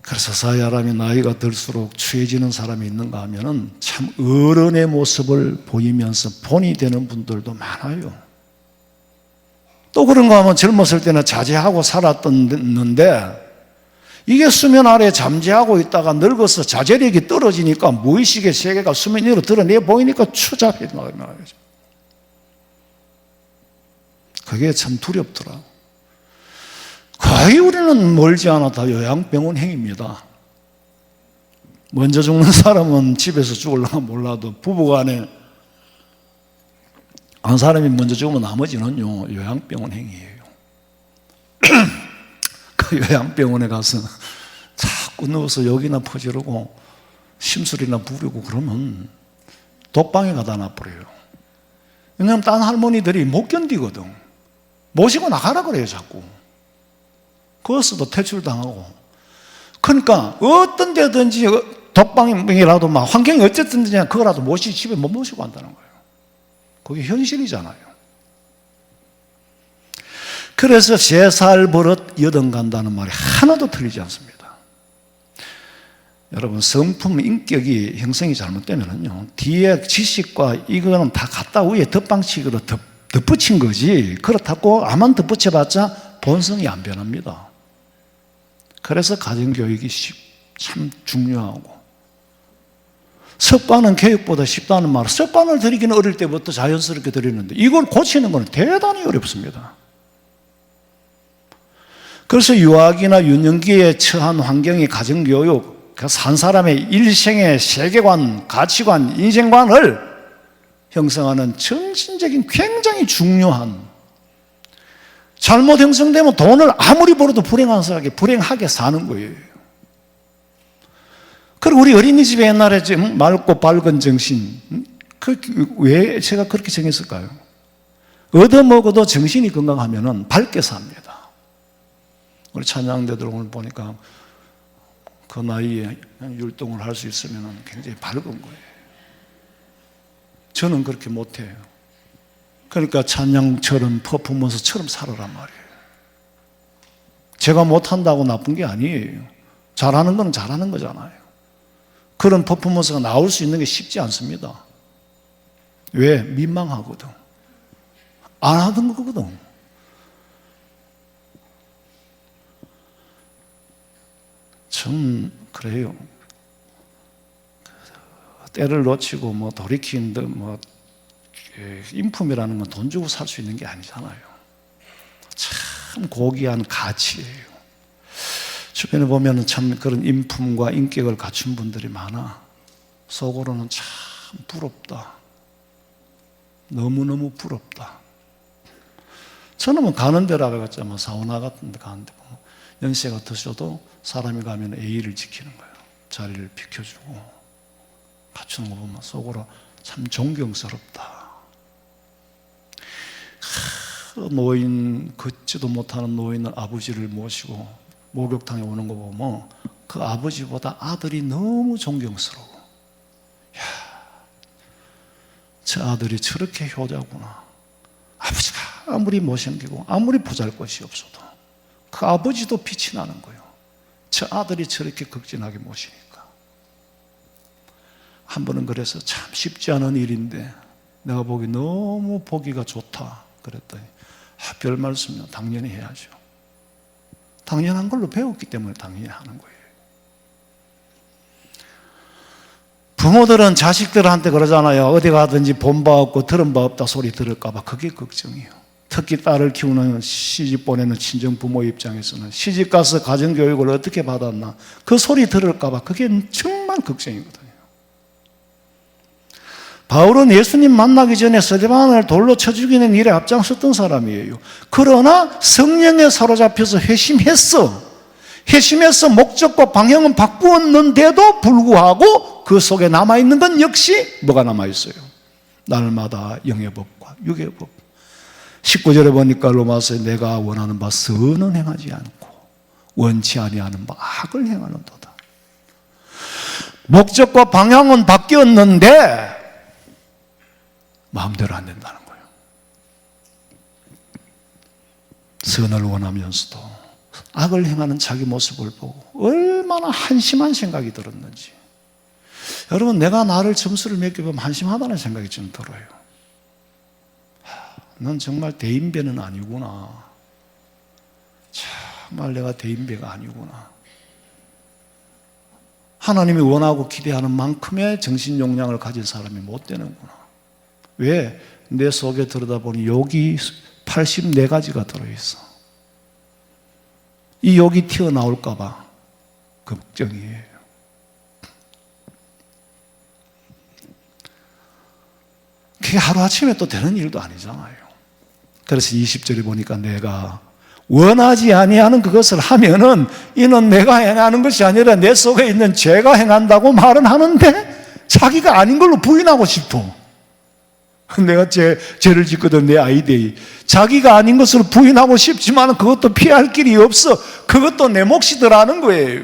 S1: 그래서 사람이 나이가 들수록 취해지는 사람이 있는가 하면은 참 어른의 모습을 보이면서 본이 되는 분들도 많아요. 또 그런가 하면 젊었을 때는 자제하고 살았었는데 이게 수면 아래 잠재하고 있다가 늙어서 자제력이 떨어지니까 무의식의 세계가 수면 위로 드러내 보이니까 추잡해 나가죠. 그게 참 두렵더라. 거의 우리는 멀지 않아 다 요양병원 행입니다. 먼저 죽는 사람은 집에서 죽을려나 몰라도 부부간에 한 사람이 먼저 죽으면 나머지는요 요양병원 행위예요. 그 요양병원에 가서 자꾸 누워서 욕이나 퍼지르고 심술이나 부리고 그러면 독방에 가다 놔버려요. 왜냐하면 딴 할머니들이 못 견디거든. 모시고 나가라 그래요 자꾸. 거기서도 퇴출당하고. 그러니까 어떤 데든지 독방이라도 막 환경이 어쨌든지 그거라도 집에 못 모시고 한다는 거예요. 그게 현실이잖아요. 그래서 3살 버릇 여든 간다는 말이 하나도 틀리지 않습니다. 여러분 성품, 인격이 형성이 잘못되면요 뒤에 지식과 이거는 다 갖다 위에 덧방식으로 덧붙인 거지 그렇다고 아만 덧붙여봤자 본성이 안 변합니다. 그래서 가정교육이 참 중요하고 습관은 교육보다 쉽다는 말, 습관을 들이기는 어릴 때부터 자연스럽게 들이는데 이걸 고치는 건 대단히 어렵습니다. 그래서 유아기나 유년기에 처한 환경이 가정교육, 한 사람의 일생의 세계관, 가치관, 인생관을 형성하는 정신적인 굉장히 중요한, 잘못 형성되면 돈을 아무리 벌어도 불행하게 사는 거예요. 그리고 우리 어린이집에 옛날에 좀 맑고 밝은 정신, 왜 제가 그렇게 정했을까요? 얻어먹어도 정신이 건강하면 밝게 삽니다. 우리 찬양대들 오늘 보니까 그 나이에 율동을 할 수 있으면 굉장히 밝은 거예요. 저는 그렇게 못해요. 그러니까 찬양처럼 퍼포먼스처럼 살아란 말이에요. 제가 못한다고 나쁜 게 아니에요. 잘하는 건 잘하는 거잖아요. 그런 퍼포먼스가 나올 수 있는 게 쉽지 않습니다. 왜? 민망하거든. 안 하던 거거든. 전 그래요. 때를 놓치고 뭐 돌이킨 듯 뭐 인품이라는 건 돈 주고 살 수 있는 게 아니잖아요. 참 고귀한 가치예요. 주변에 보면은 참 그런 인품과 인격을 갖춘 분들이 많아. 속으로는 참 부럽다. 너무너무 부럽다. 저는 뭐 가는 데라 그랬잖아요. 사우나 같은 데 가는데 뭐 연세가 드셔도 사람이 가면 예의를 지키는 거예요. 자리를 비켜주고 갖추는 거 보면 속으로 참 존경스럽다. 노인, 걷지도 못하는 노인을 아버지를 모시고 목욕탕에 오는 거 보면 그 아버지보다 아들이 너무 존경스러워. 야, 저 아들이 저렇게 효자구나. 아버지가 아무리 못생기고 아무리 보잘것이 없어도 그 아버지도 빛이 나는 거예요. 저 아들이 저렇게 극진하게 모시니까. 한 번은 그래서 참 쉽지 않은 일인데 내가 보기 너무 보기가 좋다 그랬더니 별 말씀이요. 당연히 해야죠. 당연한 걸로 배웠기 때문에 당연히 하는 거예요. 부모들은 자식들한테 그러잖아요. 어디 가든지 본 바 없고 들은 바 없다 소리 들을까 봐 그게 걱정이에요. 특히 딸을 키우는 시집 보내는 친정 부모 입장에서는 시집 가서 가정교육을 어떻게 받았나 그 소리 들을까 봐 그게 정말 걱정이거든요. 바울은 예수님 만나기 전에 스데반을 돌로 쳐 죽이는 일에 앞장섰던 사람이에요. 그러나 성령에 사로잡혀서 회심해서 목적과 방향은 바꾸었는데도 불구하고 그 속에 남아있는 건 역시 뭐가 남아있어요? 날마다 영의 법과 육의 법. 19절에 보니까 로마서에 내가 원하는 바 선은 행하지 않고 원치 아니하는 바 악을 행하는도다. 목적과 방향은 바뀌었는데 마음대로 안 된다는 거예요. 선을 원하면서도 악을 행하는 자기 모습을 보고 얼마나 한심한 생각이 들었는지. 여러분, 내가 나를 점수를 매겨보면 한심하다는 생각이 좀 들어요. 넌 정말 대인배는 아니구나. 정말 내가 대인배가 아니구나. 하나님이 원하고 기대하는 만큼의 정신 용량을 가진 사람이 못 되는구나. 왜? 내 속에 들여다보니 욕이 84가지가 들어있어. 이 욕이 튀어나올까 봐 걱정이에요. 그게 하루아침에 또 되는 일도 아니잖아요. 그래서 20절에 보니까 내가 원하지 아니하는 그것을 하면은 이는 내가 행하는 것이 아니라 내 속에 있는 죄가 행한다고 말은 하는데 자기가 아닌 걸로 부인하고 싶어. 내가 죄를 짓거든 내 아이들이 자기가 아닌 것을 부인하고 싶지만 그것도 피할 길이 없어. 그것도 내 몫이더라는 거예요.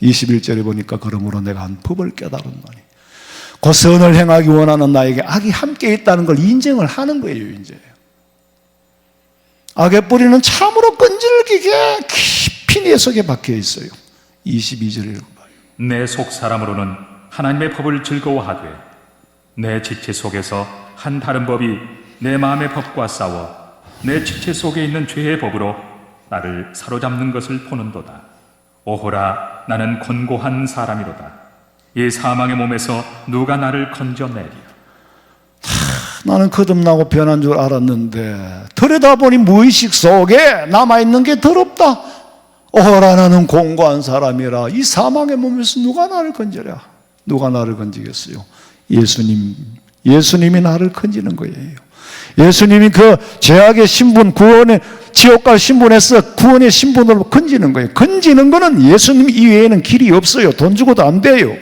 S1: 21절에 보니까 그러므로 내가 한 법을 깨달았노니 그 선을 행하기 원하는 나에게 악이 함께 있다는 걸 인정을 하는 거예요. 이제 악의 뿌리는 참으로 끈질기게 깊이 내 속에 박혀 있어요. 22절을 읽어봐요.
S5: 내 속 사람으로는 하나님의 법을 즐거워하되 내 지체 속에서 한 다른 법이 내 마음의 법과 싸워 내 지체 속에 있는 죄의 법으로 나를 사로잡는 것을 보는도다. 오호라, 나는 곤고한 사람이로다. 이 사망의 몸에서 누가 나를 건져내리요?
S1: 나는 거듭나고 변한 줄 알았는데 들여다보니 무의식 속에 남아있는 게 더럽다. 오호라, 나는 공고한 사람이라. 이 사망의 몸에서 누가 나를 건져랴? 누가 나를 건지겠어요? 예수님이 나를 건지는 거예요. 예수님이 그 죄악의 신분, 구원의 지옥 갈 신분에서 구원의 신분으로 건지는 거예요. 건지는 거는 예수님 이외에는 길이 없어요. 돈 주고도 안 돼요.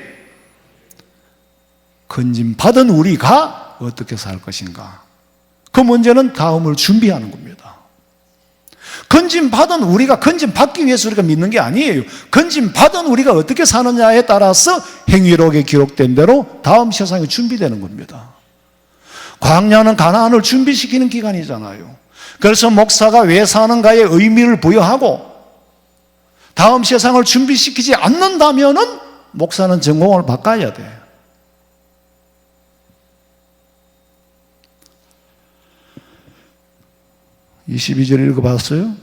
S1: 건짐 받은 우리가 어떻게 살 것인가? 그 문제는 다음을 준비하는 겁니다. 건짐 받은 우리가 건짐 받기 위해서 우리가 믿는 게 아니에요. 건짐 받은 우리가 어떻게 사느냐에 따라서 행위록에 기록된 대로 다음 세상이 준비되는 겁니다. 광야는 가나안을 준비시키는 기간이잖아요.
S6: 그래서 목사가 왜 사는가에 의미를 부여하고 다음 세상을 준비시키지 않는다면은 목사는 전공을 바꿔야 돼. (22절) 읽어봤어요?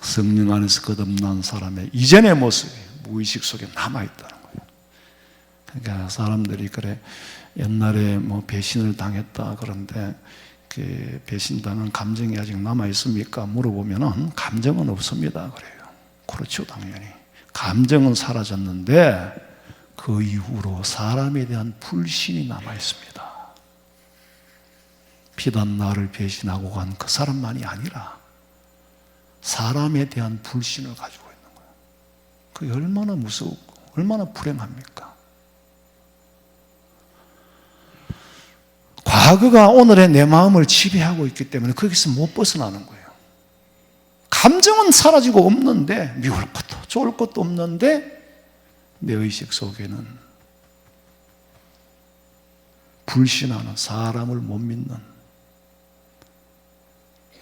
S6: 성령 안에서 거듭난 사람의 이전의 모습이 무의식 속에 남아있다는 거예요. 그러니까 사람들이 그래 옛날에 뭐 배신을 당했다 그런데 그 배신당한 감정이 아직 남아있습니까? 물어보면은 감정은 없습니다 그래요. 그렇죠, 당연히 감정은 사라졌는데 그 이후로 사람에 대한 불신이 남아있습니다. 비단 나를 배신하고 간 그 사람만이 아니라 사람에 대한 불신을 가지고 있는 거예요. 그게 얼마나 무섭고 얼마나 불행합니까? 과거가 오늘의 내 마음을 지배하고 있기 때문에 거기서 못 벗어나는 거예요. 감정은 사라지고 없는데 미울 것도 좋을 것도 없는데 내 의식 속에는 불신하는 사람을 못 믿는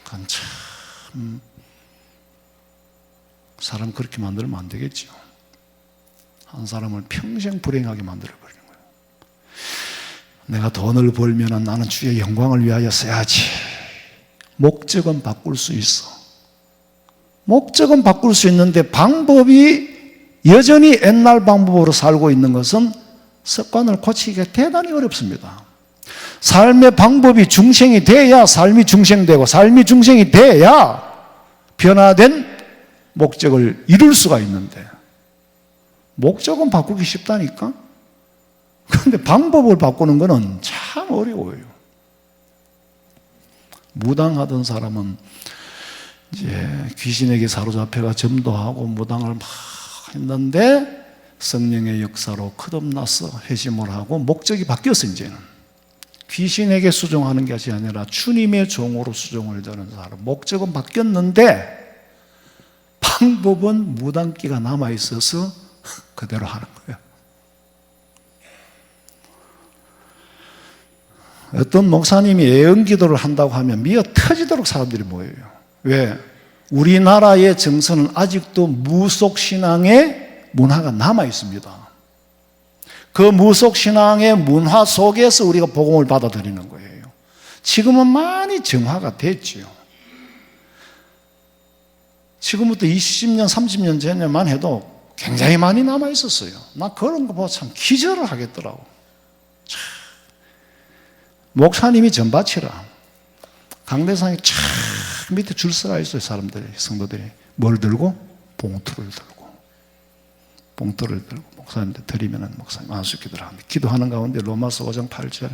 S6: 그건 참 사람 그렇게 만들면 안 되겠죠. 한 사람을 평생 불행하게 만들어버리는 거예요. 내가 돈을 벌면 나는 주의 영광을 위하여 써야지. 목적은 바꿀 수 있어. 목적은 바꿀 수 있는데 방법이 여전히 옛날 방법으로 살고 있는 것은 습관을 고치기가 대단히 어렵습니다. 삶의 방법이 중생이 돼야 삶이 중생되고 삶이 중생이 돼야 변화된 목적을 이룰 수가 있는데 목적은 바꾸기 쉽다니까? 그런데 방법을 바꾸는 것은 참 어려워요. 무당하던 사람은 이제 귀신에게 사로잡혀가 점도하고 무당을 막 했는데 성령의 역사로 거듭나서 회심을 하고 목적이 바뀌었어. 이제는 귀신에게 수종하는 것이 아니라 주님의 종으로 수종을 드는 사람. 목적은 바뀌었는데 방법은 무당기가 남아있어서 그대로 하는 거예요. 어떤 목사님이 애언기도를 한다고 하면 미어 터지도록 사람들이 모여요. 왜? 우리나라의 정서는 아직도 무속신앙의 문화가 남아있습니다. 그 무속신앙의 문화 속에서 우리가 복음을 받아들이는 거예요. 지금은 많이 정화가 됐죠. 지금부터 20년, 30년 전에만 해도 굉장히 많이 남아있었어요. 나 그런 거 보고 참 기절을 하겠더라고. 참. 목사님이 전밭이라 강대상에 쫙 밑에 줄 서가 있어요. 사람들이, 성도들이. 뭘 들고? 봉투를 들고. 봉투를 들고 목사님한테 드리면은 목사님 안수기도를 합니다. 기도하는 가운데 로마서 5장 8절.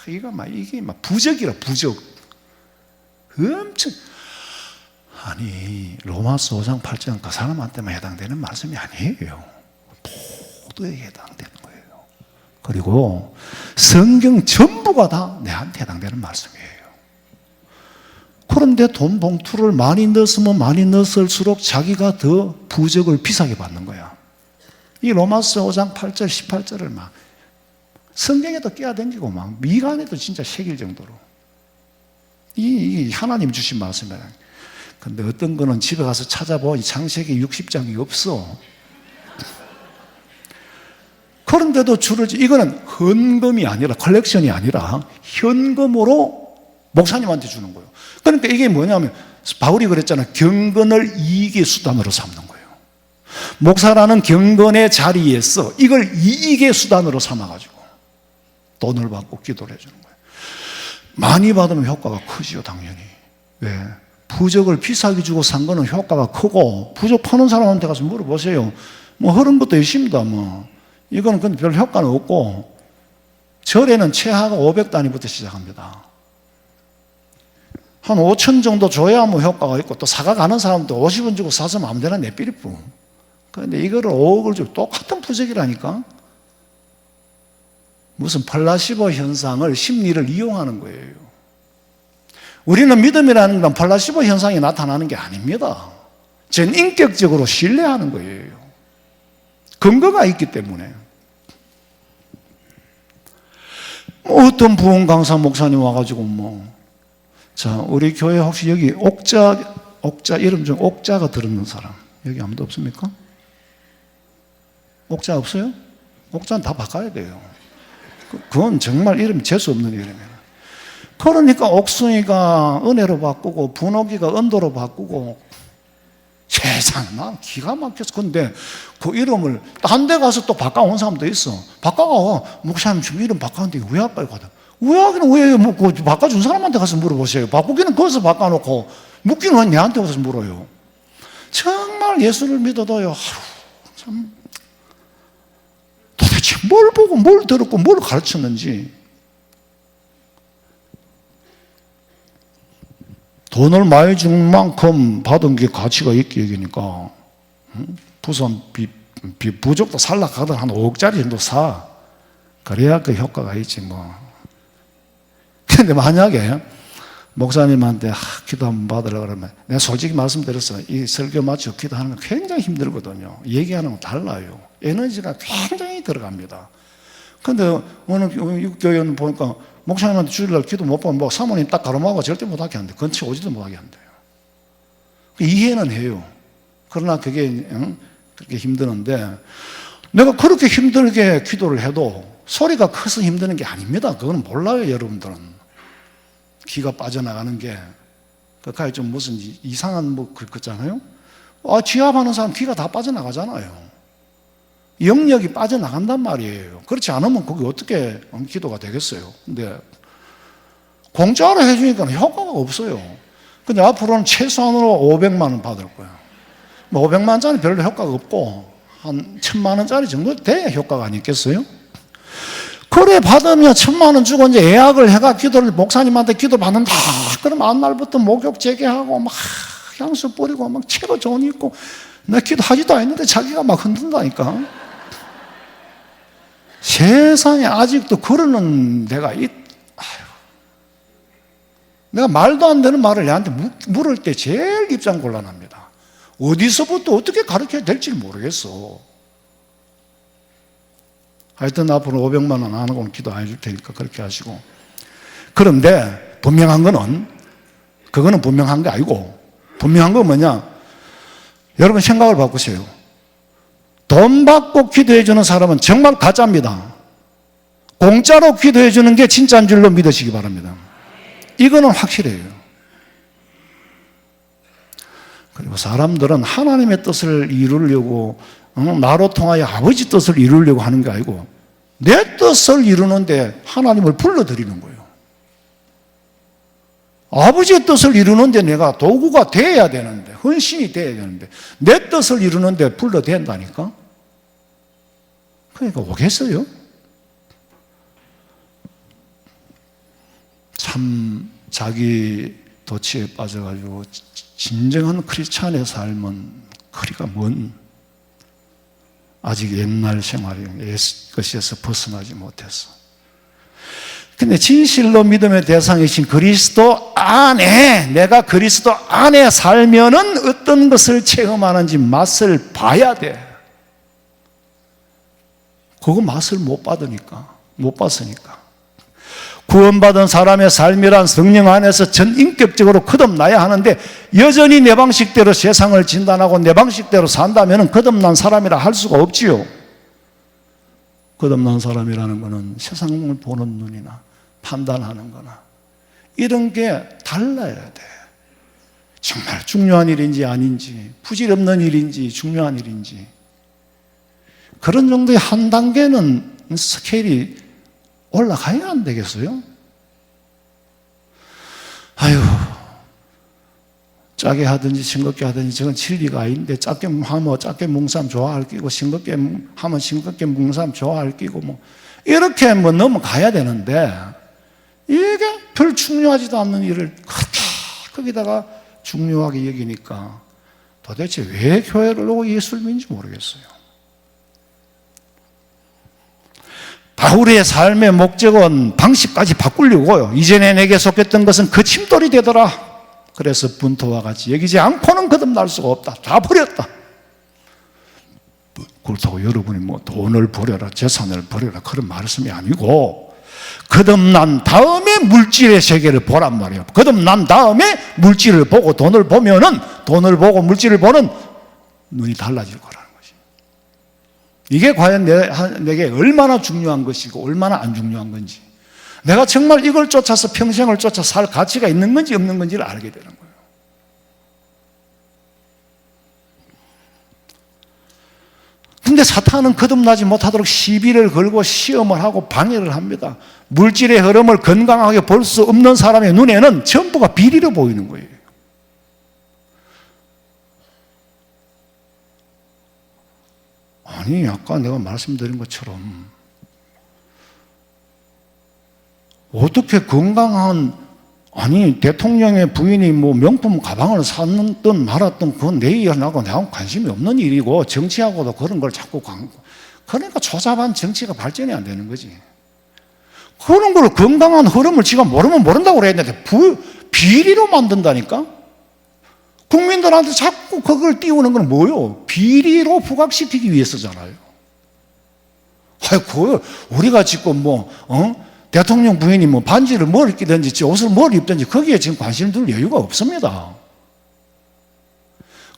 S6: 이게 막 부적이라, 부적. 엄청. 아니, 로마서 5장 8장 그 사람한테만 해당되는 말씀이 아니에요. 모두에게 해당되는 거예요. 그리고 성경 전부가 다 내한테 해당되는 말씀이에요. 그런데 돈 봉투를 많이 넣었으면 많이 넣었을수록 자기가 더 부적을 비싸게 받는 거야. 이 로마서 5장 8절, 18절을 막 성경에도 끼어당기고 막 미간에도 진짜 새길 정도로. 이 하나님 주신 말씀이에요. 근데 어떤 거는 집에 가서 찾아보, 이 창세기 60장이 없어. 그런데도 이거는 헌금이 아니라, 컬렉션이 아니라 현금으로 목사님한테 주는 거예요. 그러니까 이게 뭐냐면 바울이 그랬잖아요. 경건을 이익의 수단으로 삼는 거예요. 목사라는 경건의 자리에서 이걸 이익의 수단으로 삼아가지고 돈을 받고 기도를 해주는 거예요. 많이 받으면 효과가 크지요, 당연히. 왜? 부적을 비싸게 주고 산 거는 효과가 크고, 부적 파는 사람한테 가서 물어보세요. 뭐 흐른 것도 있습니다. 뭐 이거는 근데 별 효과는 없고, 절에는 최하가 500단위부터 시작합니다. 한 5천 정도 줘야 뭐 효과가 있고, 또 사가 가는 사람도 50원 주고 사서 마음대로 내삘 뿐. 그런데 이거를 5억을 주고 똑같은 부적이라니까? 무슨 플라시보 현상을, 심리를 이용하는 거예요. 우리는 믿음이라는 건 플라시보 현상이 나타나는 게 아닙니다. 전 인격적으로 신뢰하는 거예요. 근거가 있기 때문에. 어떤 부흥 강사 목사님 와가지고 자, 우리 교회 혹시 여기 옥자 이름 중 옥자가 들었는 사람 여기 아무도 없습니까? 옥자 없어요? 옥자는 다 바꿔야 돼요. 그건 정말 이름이 재수 없는 이름이에요. 그러니까 옥순이가 은혜로 바꾸고 분홍이가 은도로 바꾸고 세상 난 기가 막혔어. 근데 그 이름을 딴 데 가서 또 바꿔온 사람도 있어. 바꿔가 목사님 지금 이름 바꿨는데 왜 할까요? 왜 하기는 왜 그 바꿔준 사람한테 가서 물어보세요. 바꾸기는 거기서 바꿔놓고 묻기는 왜 내한테 가서 물어요. 정말 예수를 믿어도요. 참 도대체 뭘 보고 뭘 들었고 뭘 가르쳤는지. 돈을 많이 준 만큼 받은 게 가치가 있게 여기니까 부산 부족도 살락하던 한 5억짜리 정도 사. 그래야 그 효과가 있지 뭐. 근데 만약에 목사님한테 기도 한번 받으라 그러면 내가 솔직히 말씀드렸어. 이 설교 마치고 기도하는 건 굉장히 힘들거든요. 얘기하는 건 달라요. 에너지가 굉장히 들어갑니다. 근데 어느 교회는 보니까 목사님한테 주일날 기도 못 받으면 사모님 딱 가로막고 절대 못하게 한대. 건치 오지도 못하게 한대요. 이해는 해요. 그러나 그게 그렇게 힘드는데 내가 그렇게 힘들게 기도를 해도 소리가 커서 힘드는 게 아닙니다. 그건 몰라요, 여러분들은. 기가 빠져나가는 게 그까지 좀 무슨 이상한 그거잖아요. 지압하는 사람 기가 다 빠져나가잖아요. 영역이 빠져나간단 말이에요. 그렇지 않으면 그게 어떻게 기도가 되겠어요. 근데 공짜로 해주니까 효과가 없어요. 근데 앞으로는 최소한으로 500만 원 받을 거야. 500만 원짜리 별로 효과가 없고 한 1000만 원짜리 정도 돼야 효과가 아니겠어요? 그래 받으면 1000만 원 주고 이제 예약을 해가 기도를 목사님한테 기도 받는다. 그럼 앞날부터 목욕 재개하고 막 향수 뿌리고 막 최고 좋은 입고 나 기도하지도 않는데 자기가 막 흔든다니까. 세상에 아직도 그러는 데가 내가 말도 안 되는 말을 얘한테 물을 때 제일 입장 곤란합니다. 어디서부터 어떻게 가르쳐야 될지 모르겠어. 하여튼 앞으로 500만 원 안 하고는 기도 안 해줄 테니까 그렇게 하시고. 그런데 분명한 거는 그거는 분명한 게 아니고 분명한 건 뭐냐? 여러분 생각을 바꾸세요. 돈 받고 기도해 주는 사람은 정말 가짜입니다. 공짜로 기도해 주는 게 진짜인 줄로 믿으시기 바랍니다. 이거는 확실해요. 그리고 사람들은 하나님의 뜻을 이루려고 나로 통하여 아버지 뜻을 이루려고 하는 게 아니고 내 뜻을 이루는데 하나님을 불러들이는 거예요. 아버지의 뜻을 이루는데 내가 도구가 돼야 되는데 헌신이 돼야 되는데 내 뜻을 이루는데 불러댄다니까. 그러니까 오겠어요? 참 자기 도취에 빠져가지고 진정한 크리스찬의 삶은 거리가 먼 아직 옛날 생활이 것에서 벗어나지 못했어. 근데 진실로 믿음의 대상이신 그리스도 안에 내가 그리스도 안에 살면은 어떤 것을 체험하는지 맛을 봐야 돼. 그거 맛을 못 봤으니까. 구원받은 사람의 삶이란 성령 안에서 전인격적으로 거듭나야 하는데 여전히 내 방식대로 세상을 진단하고 내 방식대로 산다면 거듭난 사람이라 할 수가 없지요. 거듭난 사람이라는 것은 세상을 보는 눈이나 판단하는 거나 이런 게 달라야 돼. 정말 중요한 일인지 아닌지, 부질없는 일인지 중요한 일인지 그런 정도의 한 단계는 스케일이 올라가야 안 되겠어요? 아유, 짜게 하든지 싱겁게 하든지 저건 진리가 아닌데 짧게 하면 짧게 묵는 사람 좋아할 끼고 싱겁게 하면 싱겁게 묵는 사람 좋아할 끼고 뭐 이렇게 뭐 넘어가야 되는데 이게 별 중요하지도 않는 일을 그렇게 거기다가 중요하게 여기니까 도대체 왜 교회를 오고 예수를 믿는지 모르겠어요. 바울의 삶의 목적은 방식까지 바꾸려고요. 이전에 내게 속했던 것은 그 침돌이 되더라. 그래서 분토와 같이 여기지 않고는 거듭날 수가 없다. 다 버렸다. 그렇다고 여러분이 뭐 돈을 버려라, 재산을 버려라 그런 말씀이 아니고 거듭난 다음에 물질의 세계를 보란 말이에요. 거듭난 다음에 물질을 보고 돈을 보면은, 돈을 보고 물질을 보는 눈이 달라질 거라는 것이. 이게 과연 내게 얼마나 중요한 것이고 얼마나 안 중요한 건지, 내가 정말 이걸 쫓아서 평생을 쫓아 살 가치가 있는 건지 없는 건지를 알게 되는 거예요. 근데 사탄은 거듭나지 못하도록 시비를 걸고 시험을 하고 방해를 합니다. 물질의 흐름을 건강하게 볼 수 없는 사람의 눈에는 전부가 비리로 보이는 거예요. 아니, 아까 내가 말씀드린 것처럼 어떻게 건강한, 아니 대통령의 부인이 뭐 명품 가방을 샀든 말았든 그건 내 일하고 내하고 관심이 없는 일이고, 정치하고도 그런 걸 자꾸 그러니까 조잡한 정치가 발전이 안 되는 거지. 그런 걸 건강한 흐름을 지가 모르면 모른다고 그래야 되는데 비리로 만든다니까. 국민들한테 자꾸 그걸 띄우는 건 뭐요? 비리로 부각시키기 위해서잖아요. 아이고, 우리가 지금 대통령 부인이 뭐 반지를 뭘 입든지 옷을 뭘 입든지 거기에 지금 관심 둘 여유가 없습니다.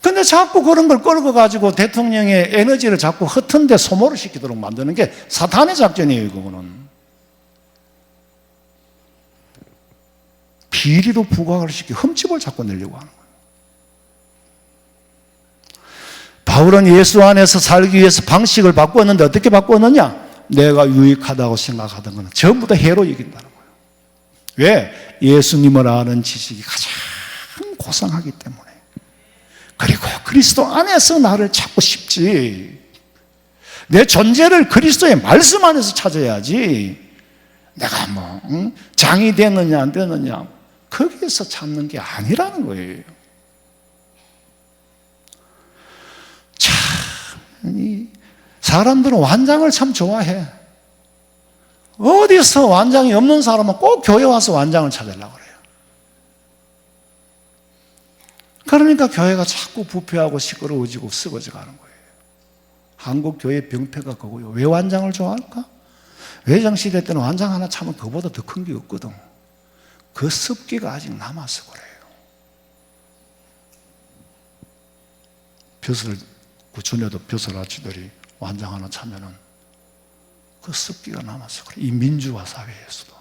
S6: 근데 자꾸 그런 걸 끌고 가지고 대통령의 에너지를 자꾸 허튼 데 소모를 시키도록 만드는 게 사탄의 작전이에요, 그거는. 비리로 부각을 시키고 흠집을 자꾸 내려고 하는 거예요. 바울은 예수 안에서 살기 위해서 방식을 바꾸었는데 어떻게 바꾸었느냐? 내가 유익하다고 생각하던 것은 전부 다 해로 이긴다는 거예요. 왜? 예수님을 아는 지식이 가장 고상하기 때문에. 그리고 그리스도 안에서 나를 찾고 싶지. 내 존재를 그리스도의 말씀 안에서 찾아야지. 내가 장이 되느냐 안 되느냐 거기에서 찾는 게 아니라는 거예요. 참, 사람들은 완장을 참 좋아해. 어디서 완장이 없는 사람은 꼭 교회 와서 완장을 찾으려고 그래요. 그러니까 교회가 자꾸 부패하고 시끄러워지고 썩어져 가는 거예요. 한국 교회 병폐가 그거예요. 왜 완장을 좋아할까? 외정시대 때는 완장 하나 차면 그보다 더 큰 게 없거든. 그 습기가 아직 남아서 그래요. 구춘에도 벼슬 아치들이 완장 하나 차면은 그 습기가 남아서 그래. 이 민주화 사회에서도.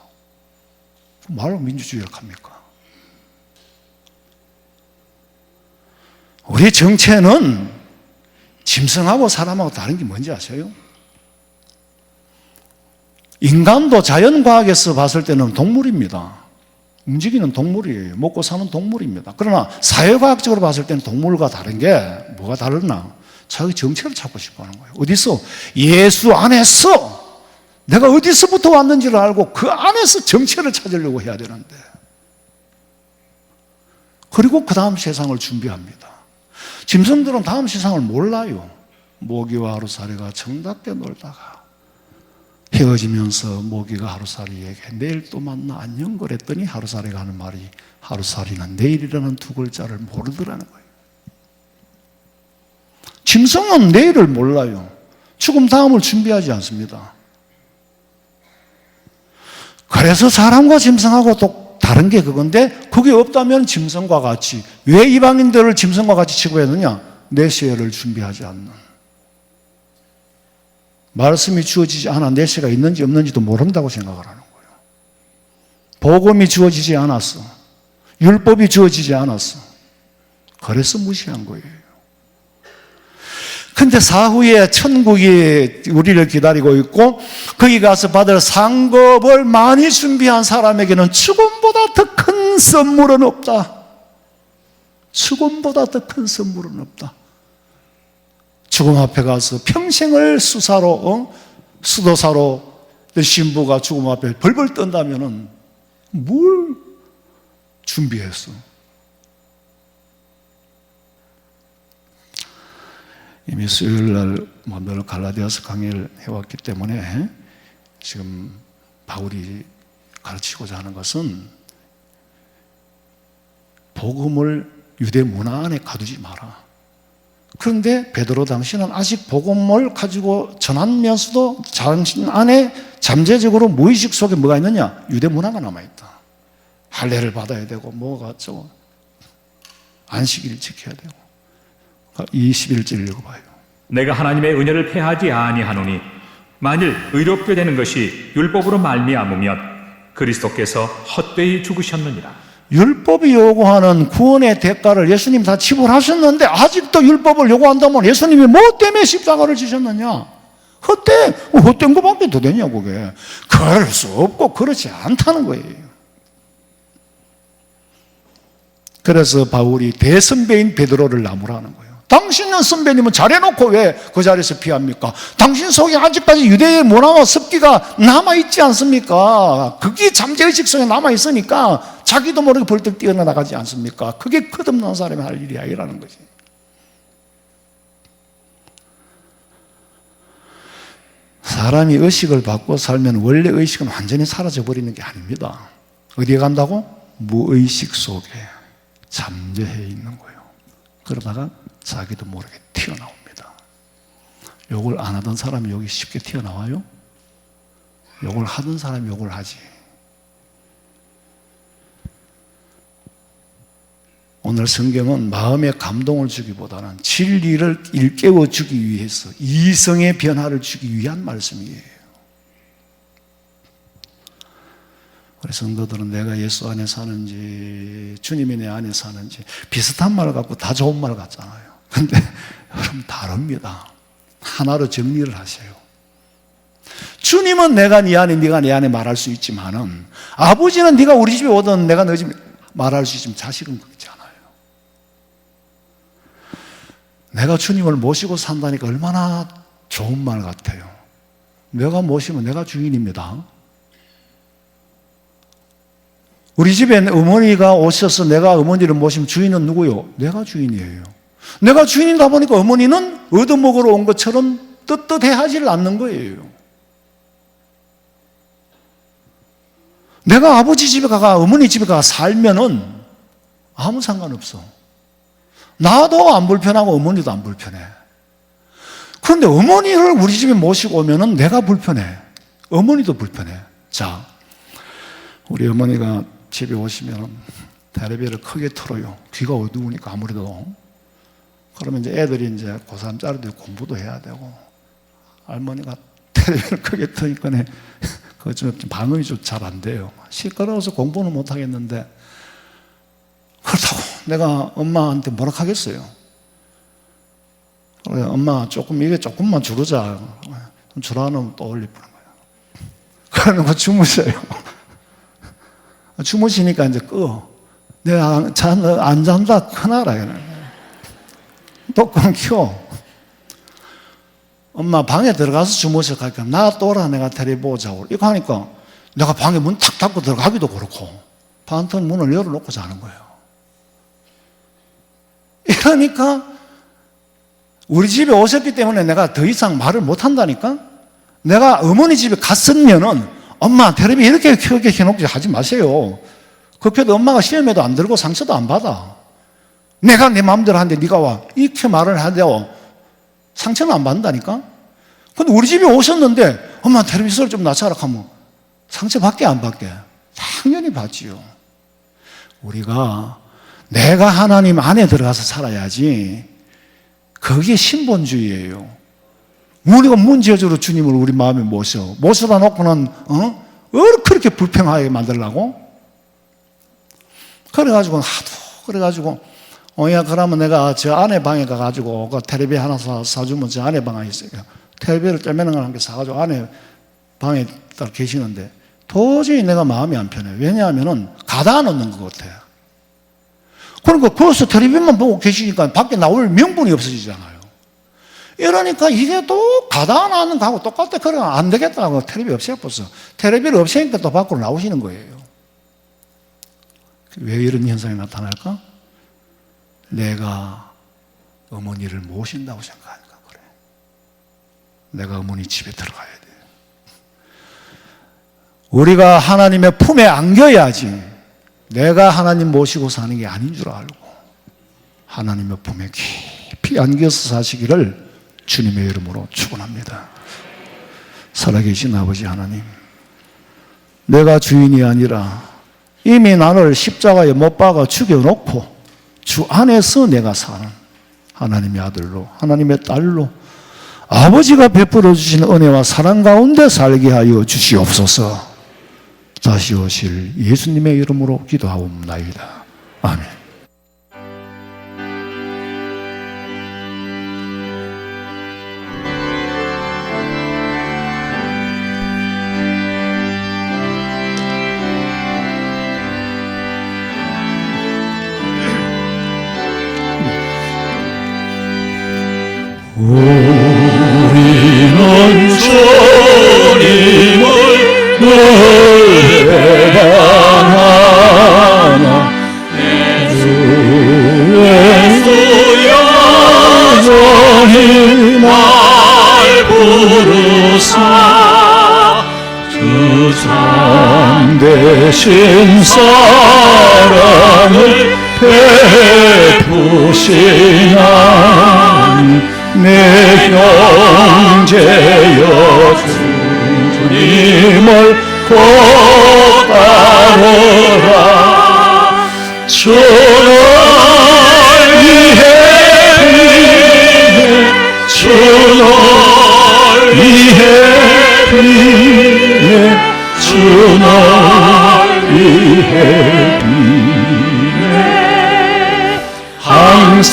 S6: 말로 민주주의를 합니까? 우리 정체는 짐승하고 사람하고 다른 게 뭔지 아세요? 인간도 자연과학에서 봤을 때는 동물입니다. 움직이는 동물이에요. 먹고 사는 동물입니다. 그러나 사회과학적으로 봤을 때는 동물과 다른 게 뭐가 다르나? 자기 정체를 찾고 싶어 하는 거예요. 어디서? 예수 안에서 내가 어디서부터 왔는지를 알고 그 안에서 정체를 찾으려고 해야 되는데, 그리고 그 다음 세상을 준비합니다. 짐승들은 다음 세상을 몰라요. 모기와 하루살이가 정답게 놀다가 헤어지면서 모기가 하루살이에게 내일 또 만나 안녕 그랬더니 하루살이가 하는 말이, 하루살이는 내일이라는 두 글자를 모르더라는 거예요. 짐승은 내일을 몰라요. 죽음 다음을 준비하지 않습니다. 그래서 사람과 짐승하고 또 다른 게 그건데, 그게 없다면 짐승과 같이, 왜 이방인들을 짐승과 같이 취급했느냐? 메시아를 준비하지 않는, 말씀이 주어지지 않아 메시아가 있는지 없는지도 모른다고 생각을 하는 거예요. 복음이 주어지지 않았어. 율법이 주어지지 않았어. 그래서 무시한 거예요. 근데 사후에 천국이 우리를 기다리고 있고, 거기 가서 받을 상급을 많이 준비한 사람에게는 죽음보다 더 큰 선물은 없다. 죽음보다 더 큰 선물은 없다. 죽음 앞에 가서 평생을 수도사로 신부가 죽음 앞에 벌벌 떤다면은 뭘 준비했어? 이미 수요일날 늘 갈라디아서 강의를 해왔기 때문에 지금 바울이 가르치고자 하는 것은, 복음을 유대 문화 안에 가두지 마라. 그런데 베드로 당신은 아직 복음을 가지고 전하면서도 당신 안에 잠재적으로 무의식 속에 뭐가 있느냐? 유대 문화가 남아있다. 할례를 받아야 되고 뭐가 어쩌고 안식일을 지켜야 되고. 21절 읽어봐요.
S5: 내가 하나님의 은혜를 패하지 아니하노니 만일 의롭게 되는 것이 율법으로 말미암으면 그리스도께서 헛되이 죽으셨느니라.
S6: 율법이 요구하는 구원의 대가를 예수님 다 지불하셨는데 아직도 율법을 요구한다면 예수님이 뭐 때문에 십자가를 지셨느냐? 헛된 것밖에 더 되냐 그게. 그럴 수 없고 그렇지 않다는 거예요. 그래서 바울이 대선배인 베드로를 나무라는 거예요. 당신은 선배님은 잘해놓고 왜 그 자리에서 피합니까? 당신 속에 아직까지 유대의 문화와 습기가 남아있지 않습니까? 그게 잠재의식 속에 남아있으니까 자기도 모르게 벌떡 뛰어나가지 않습니까? 그게 끝없는 사람이 할 일이 아니라는 거지. 사람이 의식을 받고 살면 원래 의식은 완전히 사라져버리는 게 아닙니다. 어디에 간다고? 무의식 속에 잠재해 있는 거예요. 그러다가 자기도 모르게 튀어나옵니다. 욕을 안 하던 사람이 여기 쉽게 튀어나와요? 욕을 하던 사람이 욕을 하지. 오늘 성경은 마음의 감동을 주기보다는 진리를 일깨워 주기 위해서 이성의 변화를 주기 위한 말씀이에요. 우리 성도들은 내가 예수 안에 사는지 주님이 내 안에 사는지 비슷한 말 갖고 다 좋은 말 같잖아요. 근데 여러분 다릅니다. 하나로 정리를 하세요. 주님은 내가 네 안에 네가 내 안에 말할 수 있지만은 아버지는 네가 우리 집에 오든 내가 너희 집에 말할 수 있지만 자식은 그렇지 않아요. 내가 주님을 모시고 산다니까 얼마나 좋은 말 같아요. 내가 모시면 내가 주인입니다. 우리 집에 어머니가 오셔서 내가 어머니를 모시면 주인은 누구요? 내가 주인이에요. 내가 주인이다 보니까 어머니는 얻어먹으러 온 것처럼 떳떳해하지를 않는 거예요. 내가 아버지 집에 가가 어머니 집에 가 살면은 아무 상관없어. 나도 안 불편하고 어머니도 안 불편해. 그런데 어머니를 우리 집에 모시고 오면은 내가 불편해. 어머니도 불편해. 자, 우리 어머니가 집에 오시면 텔레비를 크게 틀어요. 귀가 어두우니까 아무래도. 그러면 이제 애들이 이제 고3짜리들 공부도 해야 되고, 할머니가 텔레비를 크게 트니까 그거 좀 방음이 좀 잘 안 돼요. 시끄러워서 공부는 못 하겠는데, 그렇다고 내가 엄마한테 뭐라 하겠어요? 그래, 엄마 이게 조금만 줄이자. 줄여놓으면 또 올리는 거예요. 그러면 그 주무셔요. 주무시니까 이제 꺼. 내가 안 잔다 큰아라. 또 끊겨. 엄마 방에 들어가서 주무셔. 가니까 나 또라 내가 테레비 보자고. 이거 하니까 내가 방에 문 탁 닫고 들어가기도 그렇고 반통 문을 열어놓고 자는 거예요. 이러니까 우리 집에 오셨기 때문에 내가 더 이상 말을 못 한다니까? 내가 어머니 집에 갔으면은 엄마 텔레비 이렇게 크게 해놓고 하지 마세요. 급해도 엄마가 시험에도 안 들고 상처도 안 받아. 내가 내 마음대로 하는데 네가 와 이렇게 말을 하대요. 상처는 안 받는다니까? 근데 우리 집에 오셨는데 엄마 텔레비 소리 좀 낮춰라 하면 상처 받게 안 받게? 당연히 받지요. 우리가 내가 하나님 안에 들어가서 살아야지. 그게 신본주의예요. 우리가 문제적으로 주님을 우리 마음에 모셔다 놓고는 그렇게 불평하게 만들려고? 그래가지고 야 그러면 내가 저 아내 방에 가가지고 그 텔레비 하나 사주면 저 아내 방에 있어요. 텔레비를 떼매는 걸 한 개 사가지고 아내 방에 딱 계시는데 도저히 내가 마음이 안 편해요. 왜냐하면은 가다 놓는 것 같아요. 그러니까 거기서 텔레비만 보고 계시니까 밖에 나올 명분이 없어지잖아요. 이러니까 이게 또 가다 놨는 거하고 똑같아. 그래 안 되겠다고 텔레비 없애버렸어. 텔레비를 없애니까 또 밖으로 나오시는 거예요. 왜 이런 현상이 나타날까? 내가 어머니를 모신다고 생각하니까 그래. 내가 어머니 집에 들어가야 돼. 우리가 하나님의 품에 안겨야지. 내가 하나님 모시고 사는 게 아닌 줄 알고 하나님의 품에 깊이 피 안겨서 사시기를 주님의 이름으로 축원합니다. 살아계신 아버지 하나님, 내가 주인이 아니라 이미 나를 십자가에 못 박아 죽여놓고 주 안에서 내가 사는 하나님의 아들로, 하나님의 딸로 아버지가 베풀어 주신 은혜와 사랑 가운데 살게 하여 주시옵소서. 다시 오실 예수님의 이름으로 기도하옵나이다. 아멘.
S1: 우리는 주님을 노래하나 주의 여전히 날 부르사 주 참되신 사랑을 베푸시나 내 형제여 주님을 곧 따르라. 주를 위해 주를 위해 주를 위해 항상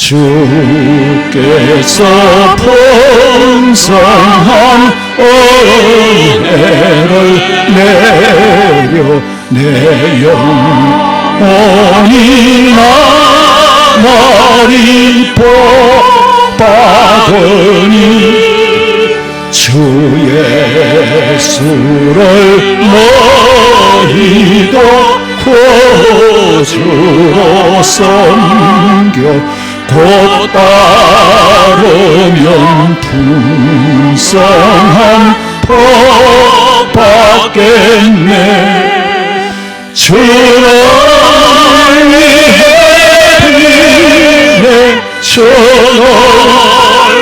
S1: 주께서 풍성한 은혜를 내려 내 영혼이 나날이 복받으니 주 예수를 너희도 구주로 섬겨 곧 따르면 풍성한 복 받겠네. 주를 위해 주를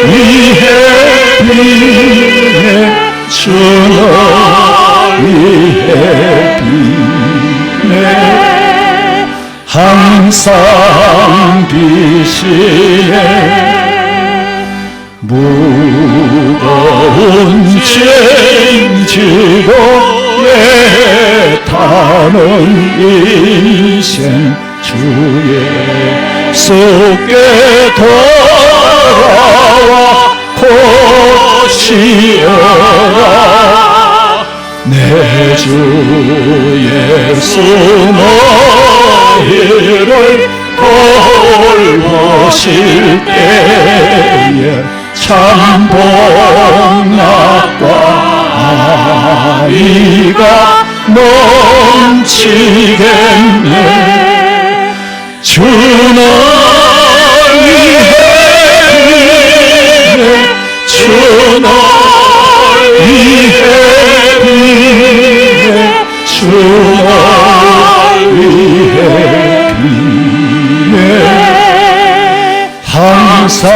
S1: 위해 주를 위해 항상 비시네. 무거운 짐지고 애타는 인생 주의 속에 돌아와 고시어라. 내 주 예수 너희를 돌보실 때에 참 복락과 아이가 넘치겠네. 주는 위해 주는 위해 주를 위해 항상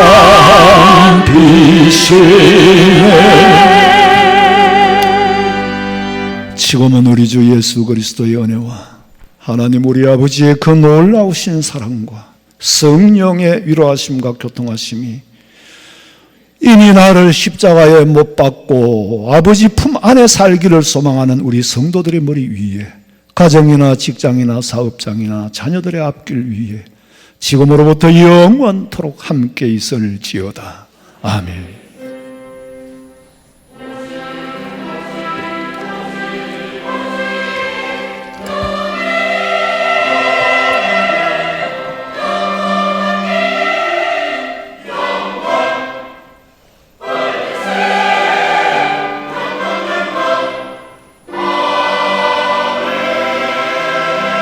S1: 비시네. 지금은 우리 주 예수 그리스도의 은혜와 하나님 우리 아버지의 그 놀라우신 사랑과 성령의 위로하심과 교통하심이 이미 나를 십자가에 못 박고 아버지 품 안에 살기를 소망하는 우리 성도들의 머리 위에, 가정이나 직장이나 사업장이나 자녀들의 앞길 위에 지금으로부터 영원토록 함께 있을지어다. 아멘.